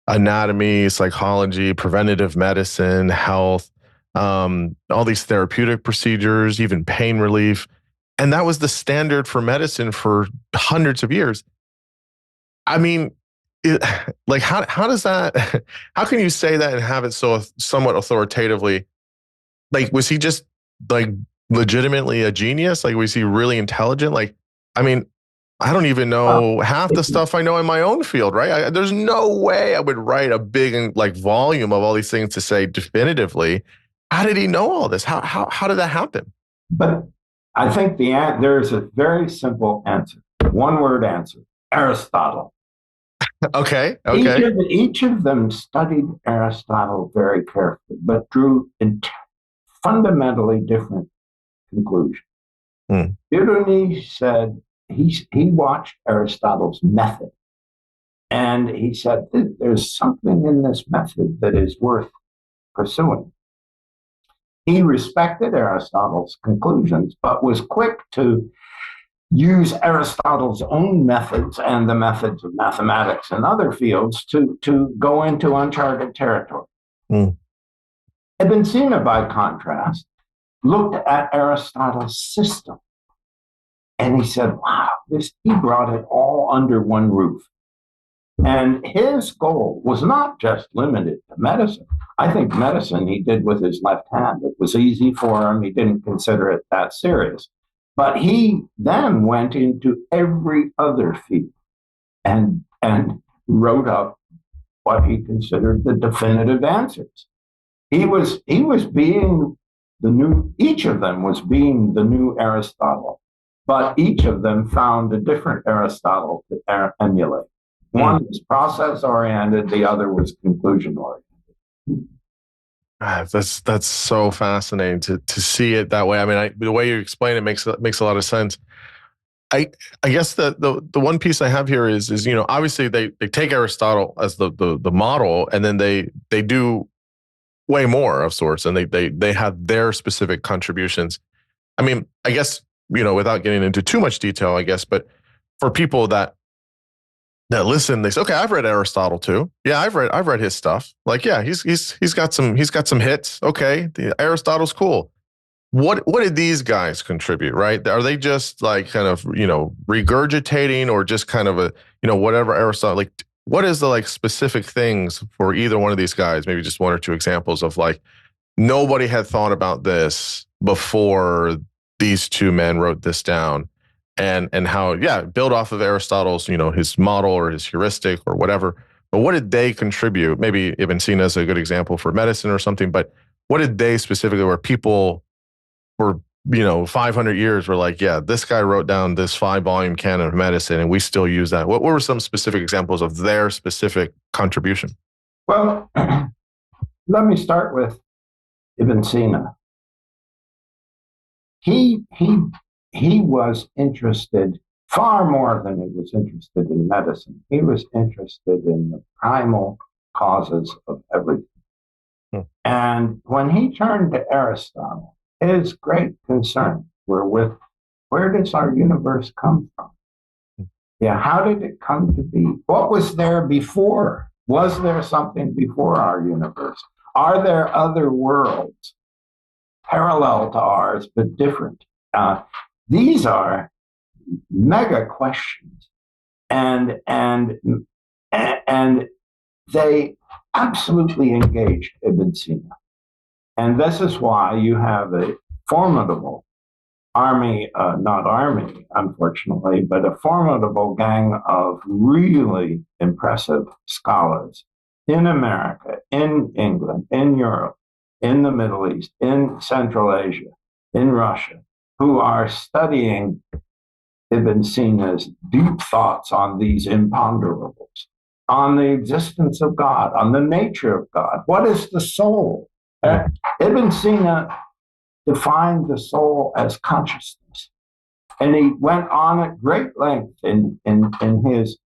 anatomy, psychology, preventative medicine, health, all these therapeutic procedures, even pain relief. And that was the standard for medicine for hundreds of years. I mean, how does that, how can you say that and have it so somewhat authoritatively? Like, was he just like legitimately a genius? Like, was he really intelligent? Like, I mean, I don't even know half the stuff I know in my own field, right? There's no way I would write a big like volume of all these things to say definitively. How did he know all this? How did that happen? But I think there's a very simple answer, one word answer: Aristotle. Okay. Each of them studied Aristotle very carefully, but drew fundamentally different conclusions. Biruni said he watched Aristotle's method, and he said there's something in this method that is worth pursuing. He respected Aristotle's conclusions, but was quick to use Aristotle's own methods and the methods of mathematics and other fields to go into uncharted territory. Ibn Sina, by contrast, looked at Aristotle's system and he said, wow, he brought it all under one roof. And his goal was not just limited to medicine. I think medicine he did with his left hand. It was easy for him. He didn't consider it that serious. But he then went into every other field and wrote up what he considered the definitive answers. Each of them was being the new Aristotle, but each of them found a different Aristotle to emulate. One was process-oriented, the other was conclusion-oriented. That's so fascinating to see it that way. I mean, the way you explain it makes a lot of sense. I guess the one piece I have here is obviously they take Aristotle as the model, and then they do way more of sorts, and they have their specific contributions. I mean, I guess without getting into too much detail, I guess, but for people that listen, they say, okay, I've read Aristotle too. Yeah, I've read his stuff. Like, yeah, he's got some hits. Okay, Aristotle's cool. What did these guys contribute? Right? Are they just like kind of regurgitating, or just kind of a whatever Aristotle? Like, what is the like specific things for either one of these guys? Maybe just one or two examples of like nobody had thought about this before these two men wrote this down. And how, build off of Aristotle's, his model or his heuristic or whatever. But what did they contribute? Maybe Ibn Sina is a good example for medicine or something, but what did they specifically, where people for 500 years were like, yeah, this guy wrote down this 5-volume canon of medicine and we still use that? What were some specific examples of their specific contribution? Well, let me start with Ibn Sina. He was interested far more than he was interested in medicine. He was interested in the primal causes of everything. And when he turned to Aristotle, his great concerns were with where does our universe come from? Yeah, how did it come to be? What was there before? Was there something before our universe? Are there other worlds parallel to ours but different? These are mega questions, and they absolutely engaged Ibn Sina. And this is why you have a formidable army, not army, unfortunately, but a formidable gang of really impressive scholars in America, in England, in Europe, in the Middle East, in Central Asia, in Russia, who are studying Ibn Sina's deep thoughts on these imponderables, on the existence of God, on the nature of God. What is the soul? Ibn Sina defined the soul as consciousness. And he went on at great length in his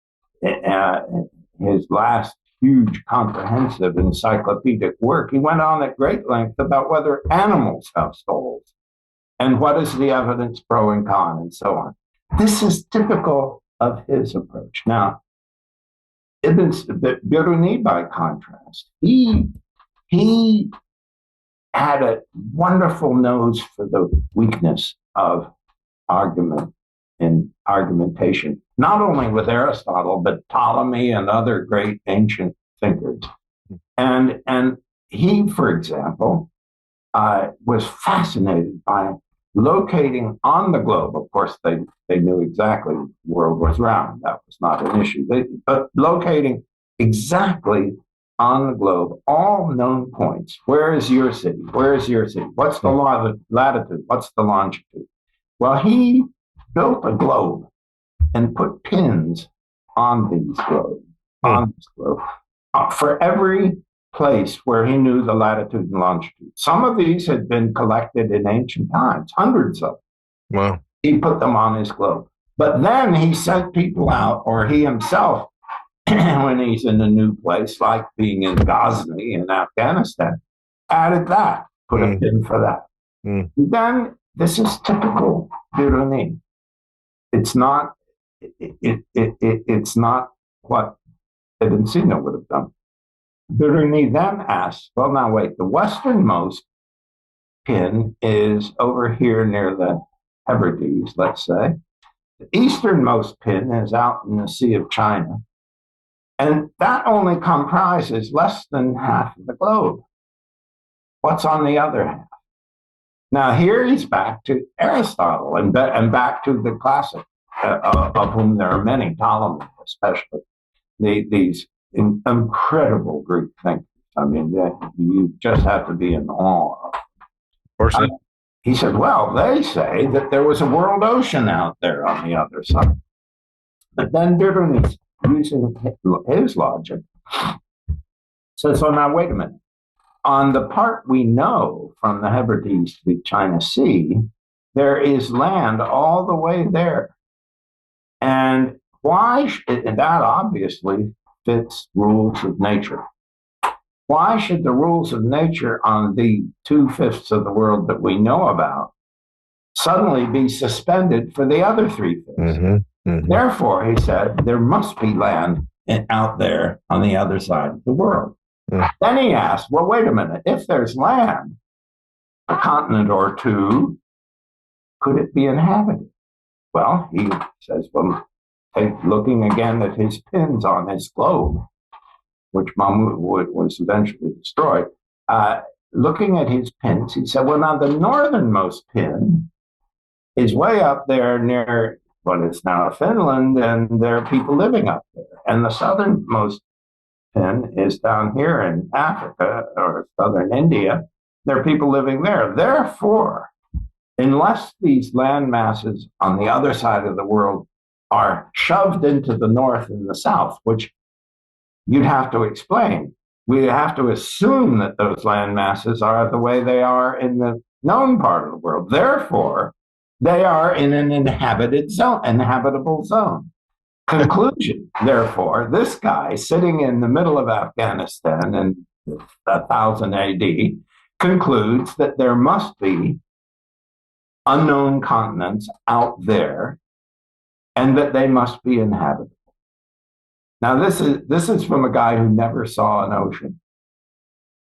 last huge comprehensive encyclopedic work. He went on at great length about whether animals have souls and what is the evidence pro and con and so on. This is typical of his approach. Now, Biruni, by contrast, he had a wonderful nose for the weakness of argument and argumentation, not only with Aristotle, but Ptolemy and other great ancient thinkers. And he, for example, was fascinated by locating on the globe. Of course, they knew exactly the world was round. That was not an issue. But locating exactly on the globe, all known points. Where is your city? Where is your city? What's the latitude? What's the longitude? Well, he built a globe and put pins on these globes, on this globe, for every place where he knew the latitude and longitude. Some of these had been collected in ancient times, hundreds of them. Wow. He put them on his globe. But then he sent people out, or he himself, when he's in a new place, like being in Ghazni in Afghanistan, added that, put a pin for that. Then this is typical Biruni. It's not what Ibn Sina would have done. Biruni then asks, well, now wait, the westernmost pin is over here near the Hebrides, let's say. The easternmost pin is out in the Sea of China. And that only comprises less than half of the globe. What's on the other half? Now, here he's back to Aristotle and back to the classic, of whom there are many, Ptolemy especially, these incredible Greek thinkers. I mean, you just have to be in awe of them. He said, well, they say that there was a world ocean out there on the other side. But then Birunis, using his logic, says, oh, now, wait a minute. On the part we know from the Hebrides to the China Sea, there is land all the way there. And and that obviously fits rules of nature. Why should the rules of nature on the 2/5 of the world that we know about suddenly be suspended for the other 3/5? Therefore, he said, there must be land out there on the other side of the world. Then he asked, well, wait a minute, if there's land, a continent or two, could it be inhabited? Well, he says, well, looking again at his pins on his globe, which Mahmud was eventually destroyed, looking at his pins, he said, well, now the northernmost pin is way up there near what is now Finland, and there are people living up there. And the southernmost pin is down here in Africa or southern India. There are people living there. Therefore, unless these land masses on the other side of the world are shoved into the north and the south, which you'd have to explain, we have to assume that those land masses are the way they are in the known part of the world. Therefore, they are in an inhabitable zone. Conclusion, therefore, this guy sitting in the middle of Afghanistan in 1000 AD concludes that there must be unknown continents out there and that they must be inhabitable. Now, this is from a guy who never saw an ocean.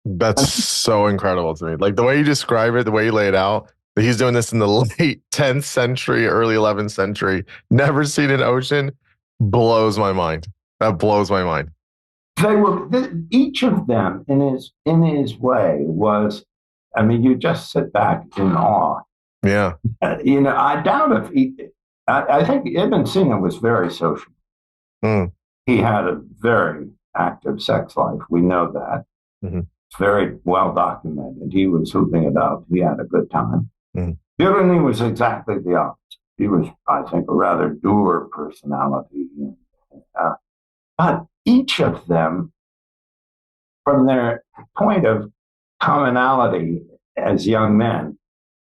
That's so incredible to me. Like the way you describe it, the way you lay it out, that he's doing this in the late 10th century, early 11th century, never seen an ocean, blows my mind. That blows my mind. They were, each of them in his way was, I mean, you just sit back in awe. Yeah. I doubt I think Ibn Sina was very social. He had a very active sex life. We know that. It's very well documented. He was hooping it up. He had a good time. Biruni was exactly the opposite. He was, I think, a rather dour personality. But each of them, from their point of commonality as young men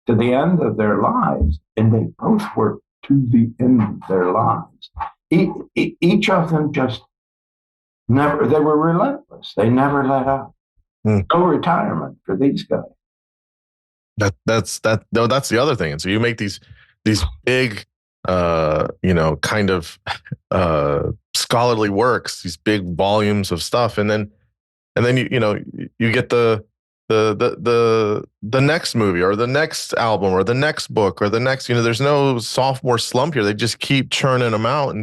to the end of their lives, and they both were to the end of their lives, each of them just never, they were relentless. They never let up. No retirement for these guys. That's the other thing. And so you make these big, kind of scholarly works, these big volumes of stuff, and then you get the next movie or the next album or the next book or the next, there's no sophomore slump here. They just keep churning them out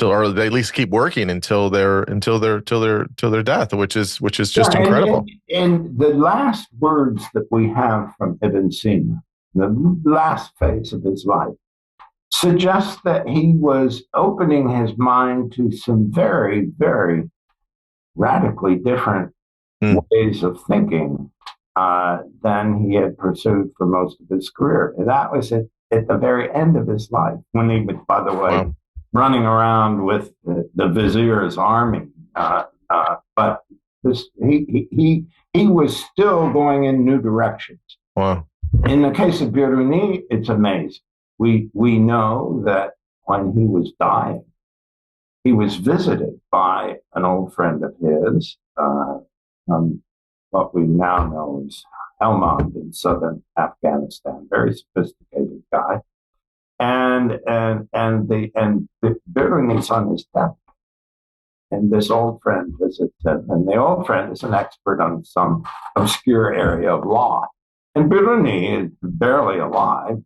or they at least keep working until their death, which is just incredible. And the last words that we have from Ibn Sina, the last phase of his life, suggests that he was opening his mind to some very, very radically different ways of thinking than he had pursued for most of his career. And that was at the very end of his life, when he was, by the way, running around with the vizier's army. But he was still going in new directions. Wow. In the case of Biruni, it's amazing. We know that when he was dying, he was visited by an old friend of his, what we now know as Helmand in southern Afghanistan, very sophisticated guy, and Biruni's on his death. And this old friend visits him, and the old friend is an expert on some obscure area of law. And Biruni is barely alive,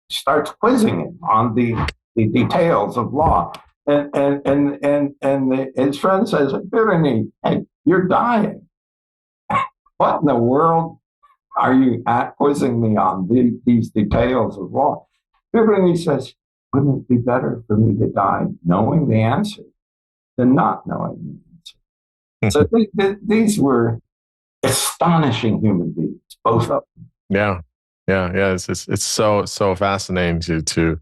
starts quizzing him on the details of law. And his friend says, Biruni, hey, you're dying. What in the world are you quizzing me on these details of law? Biruni says, wouldn't it be better for me to die knowing the answer than not knowing the answer? So these were astonishing human beings, both of them. Yeah. It's so fascinating to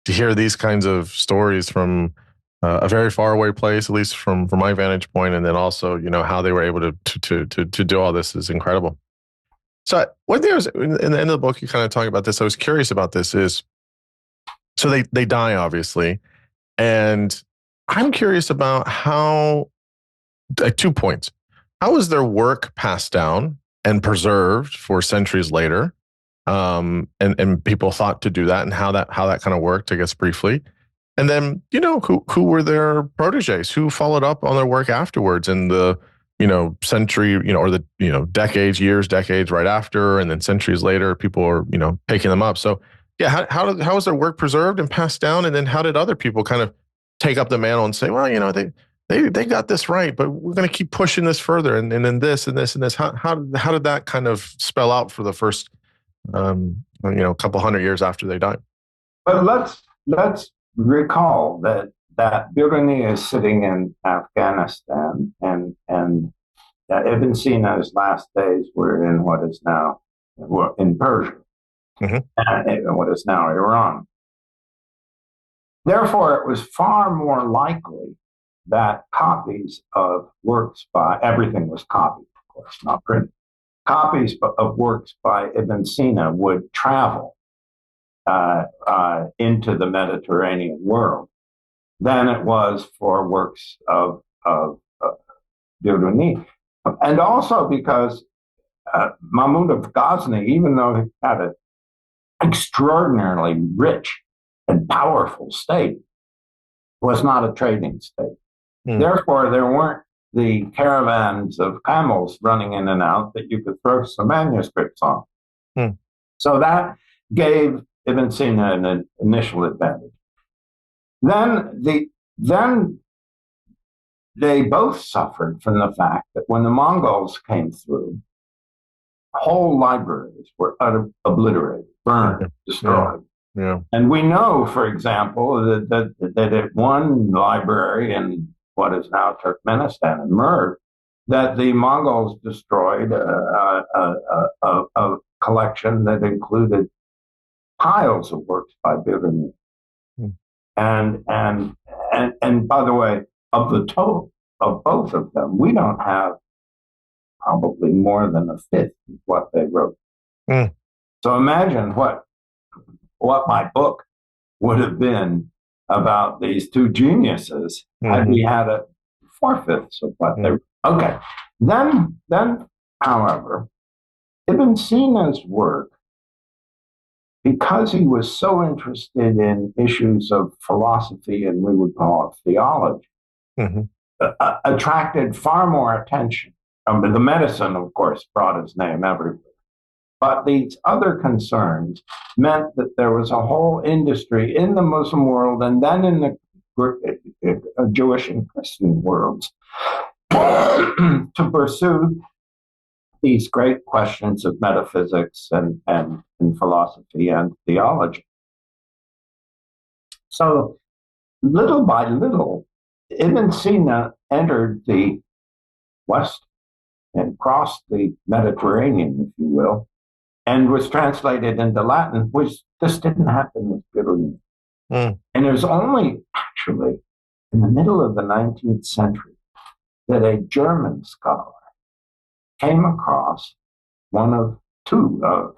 hear these kinds of stories from a very far away place, at least from my vantage point, and then also how they were able to do all this is incredible. So one thing I was in the end of the book, you kind of talk about this. I was curious about this. Is so they die obviously, and I'm curious about how. 2 points. How was their work passed down and preserved for centuries later? And people thought to do that, and how that kind of worked, I guess, briefly. And then, who were their proteges, who followed up on their work afterwards in the, century, or the, decades right after, and then centuries later, people are, picking them up. So yeah, how was their work preserved and passed down? And then how did other people kind of take up the mantle and say, well, they got this right, but we're going to keep pushing this further, and then this and this and this. How did that kind of spell out for the first, couple hundred years after they died? But let's recall that Biruni is sitting in Afghanistan, and Ibn Sina's last days were in what is now in Persia, and what is now Iran. Therefore, it was far more likely that copies of works by, everything was copied, of course, not printed, copies of works by Ibn Sina would travel into the Mediterranean world than it was for works of Biruni. And also because Mahmud of Ghazni, even though he had an extraordinarily rich and powerful state, was not a trading state. Therefore, there weren't the caravans of camels running in and out that you could throw some manuscripts on. So that gave Ibn Sina an initial advantage. Then they both suffered from the fact that when the Mongols came through, whole libraries were obliterated, burned, destroyed. Yeah. And we know, for example, that at one library in what is now Turkmenistan and Merv, that the Mongols destroyed a collection that included piles of works by Birunis. And by the way, of the total of both of them, we don't have probably more than a fifth of what they wrote. So imagine what my book would have been about these two geniuses had we had a 4/5 of what they wrote. Okay. Then, however, Ibn Sina's work, because he was so interested in issues of philosophy, and we would call it theology, attracted far more attention. The medicine, of course, brought his name everywhere. But these other concerns meant that there was a whole industry in the Muslim world, and then in the Jewish and Christian worlds, to pursue these great questions of metaphysics and philosophy and theology. So little by little, Ibn Sina entered the west and crossed the Mediterranean, if you will, and was translated into Latin, which this didn't happen with Birunis. Mm. And it was only actually in the middle of the 19th century that a German scholar came across one of two of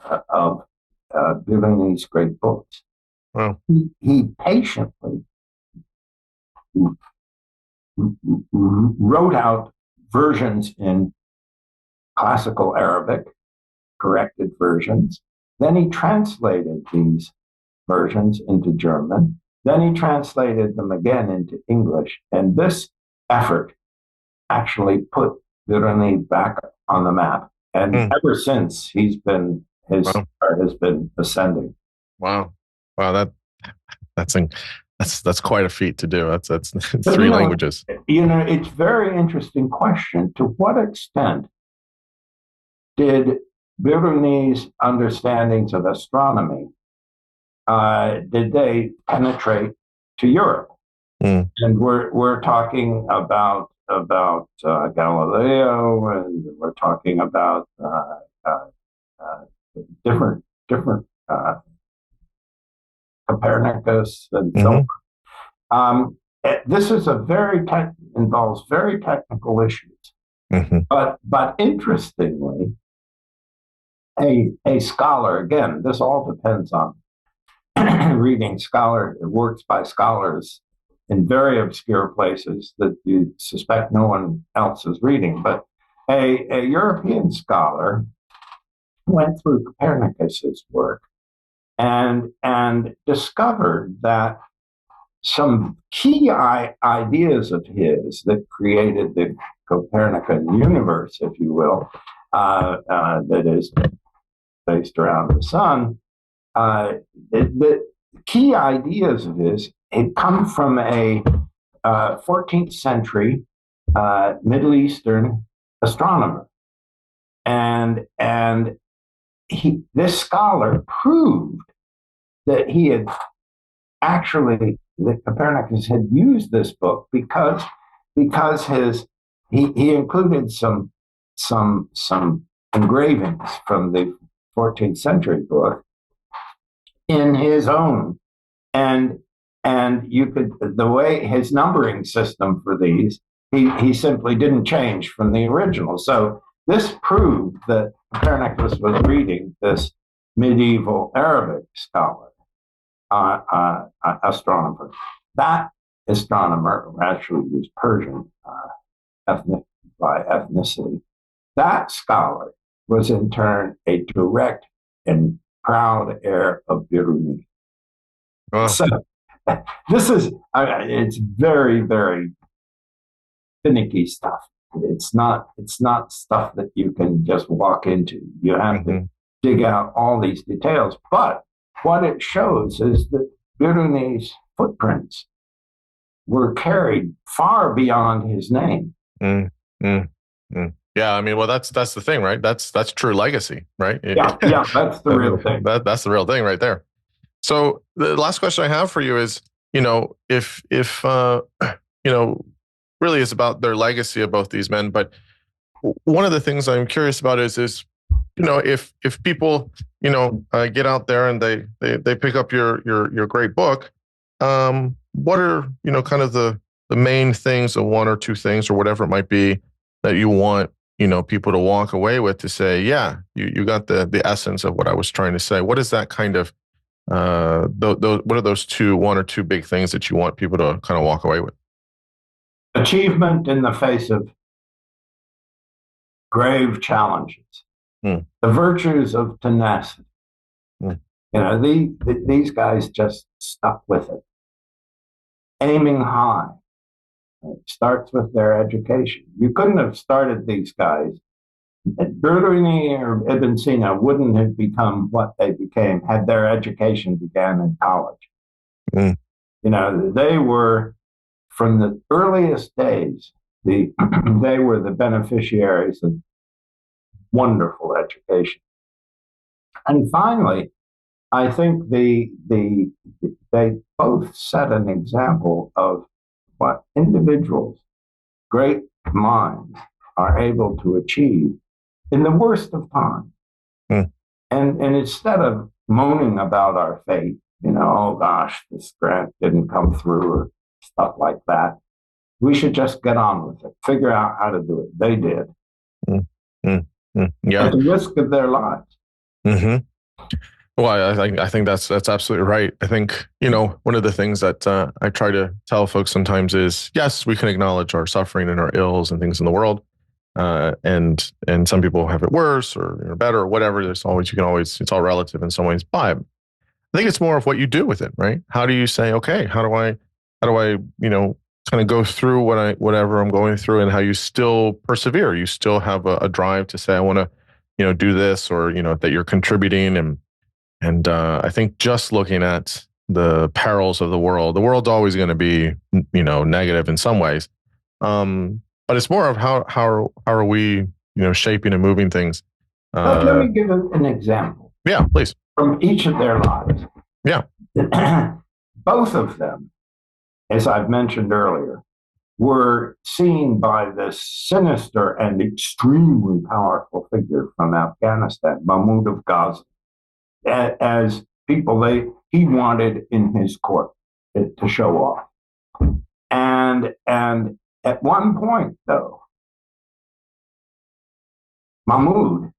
Birunis' great books. Wow. He patiently wrote out versions in classical Arabic, corrected versions. Then he translated these versions into German. Then he translated them again into English. And this effort actually put Biruni back on the map. And ever since, his art has been ascending. Wow. That's quite a feat to do. That's three languages. It's a very interesting question. To what extent did Biruni's understandings of astronomy did they penetrate to Europe? And we're talking about Galileo, and we're talking about different Copernicus and so on. This is involves very technical issues, but interestingly, a scholar, again, this all depends on reading works by scholars in very obscure places that you suspect no one else is reading. But a European scholar went through Copernicus's work and discovered that some key ideas of his that created the Copernican universe, if you will, that is based around the sun, the key ideas of his had come from a 14th century Middle Eastern astronomer. And this scholar proved that that Copernicus had used this book because he included some engravings from the 14th century book in his own, and you could, the way his numbering system for these, he simply didn't change from the original. So this proved that Copernicus was reading this medieval Arabic scholar, astronomer. That astronomer actually was Persian by ethnicity. That scholar was in turn a direct and proud heir of Biruni. Oh. So this is, it's very, very finicky stuff. It's not stuff that you can just walk into. You have to dig out all these details. But what it shows is that Biruni's footprints were carried far beyond his name. Yeah, I mean, well, that's the thing, right? That's true legacy, right? Yeah, that's the real thing. That's the real thing right there. So the last question I have for you is, if really is about their legacy of both these men. But one of the things I'm curious about is if people get out there and they pick up your great book, what are kind of the main things, the one or two things or whatever it might be that you want people to walk away with to say, yeah, you got the essence of what I was trying to say. What is that kind of what are those one or two big things that you want people to kind of walk away with? Achievement in the face of grave challenges. The virtues of tenacity. These guys just stuck with it. Aiming high. It starts with their education. You couldn't have started these guys. Biruni or Ibn Sina wouldn't have become what they became had their education began in college. They were, from the earliest days, they were the beneficiaries of wonderful education. And finally, I think they both set an example of what individuals, great minds, are able to achieve in the worst of times. Mm. And instead of moaning about our fate, oh gosh, this grant didn't come through or stuff like that, we should just get on with it, figure out how to do it. They did. Mm. Mm. Mm. Yeah. At the risk of their lives. Mm-hmm. Well, I think that's absolutely right. I think, one of the things that I try to tell folks sometimes is, yes, we can acknowledge our suffering and our ills and things in the world. And some people have it worse or better or whatever. It's all relative in some ways. But I think it's more of what you do with it, right? How do you say, okay, how do I, kind of go through whatever I'm going through, and how you still persevere. You still have a drive to say, I want to, do this, or, that you're contributing. And I think just looking at the perils of the world's always going to be, negative in some ways. But it's more of how are we, shaping and moving things. Let me give an example. Yeah, please. From each of their lives. Yeah. Both of them, as I've mentioned earlier, were seen by this sinister and extremely powerful figure from Afghanistan, Mahmud of Ghazni, as people he wanted in his court to show off. And at one point, though, Mahmud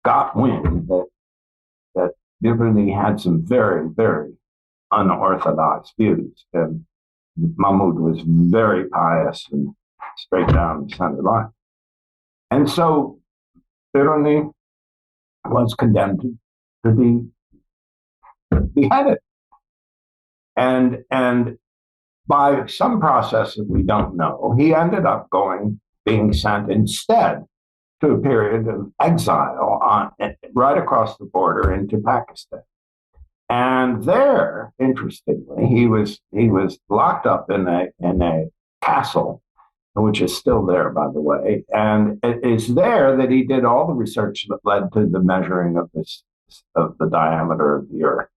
got wind that Biruni had some very, very unorthodox views, and Mahmud was very pious and straight down the center line. And so Biruni was condemned to be beheaded. And by some process that we don't know, he ended up being sent instead to a period of exile right across the border into Pakistan. And there, interestingly, he was locked up in a castle, which is still there, by the way. And it is there that he did all the research that led to the measuring of the diameter of the Earth,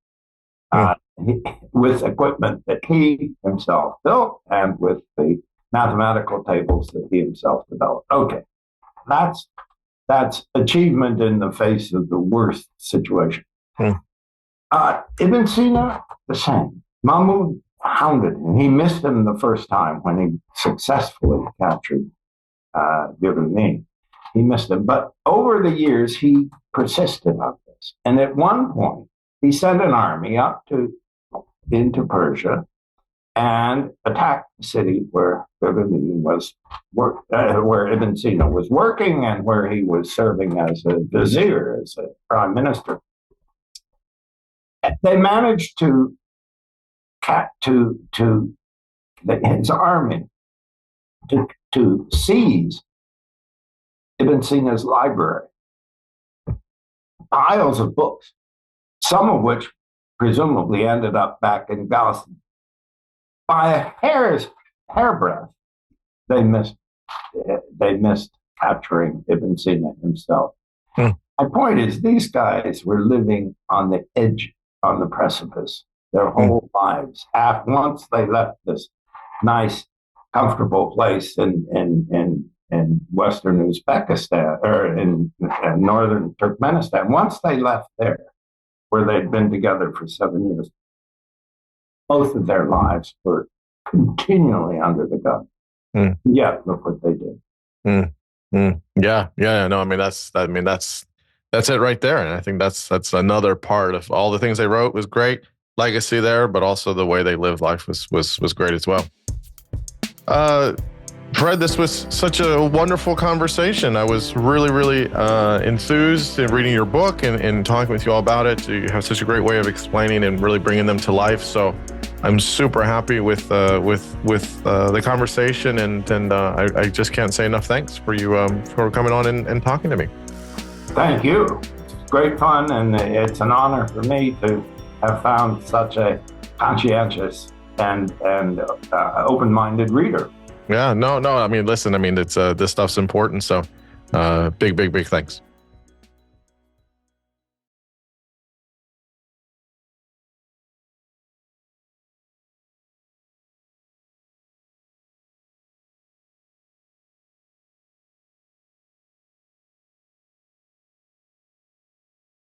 with equipment that he himself built and with the mathematical tables that he himself developed. Okay, that's achievement in the face of the worst situation. Ibn Sina, the same. Mahmud hounded him. He missed him the first time when he successfully captured Biruni. He missed him. But over the years, he persisted on this. And at one point, he sent an army into Persia and attacked the city where where Ibn Sina was working and where he was serving as a vizier, as a prime minister. They managed his army to seize Ibn Sina's library, piles of books, some of which presumably ended up back in Ghazni. By a hairbreadth, they missed capturing Ibn Sina himself. My point is, these guys were living on the edge, on the precipice, their whole lives. Once they left this nice, comfortable place in Western Uzbekistan, or in northern Turkmenistan, once they left there, where they'd been together for 7 years, both of their lives were continually under the gun. Yet, look what they did. Yeah. No, I mean that's it right there. And I think that's another part of all the things they wrote was great legacy there, but also the way they lived life was great as well. Fred, this was such a wonderful conversation. I was really, really enthused in reading your book and talking with you all about it. You have such a great way of explaining and really bringing them to life. So I'm super happy with the conversation, and I just can't say enough thanks for you for coming on and talking to me. Thank you. It's great fun, and it's an honor for me to have found such a conscientious and open-minded reader. Yeah, no. I mean, listen. I mean, it's this stuff's important. So, big thanks.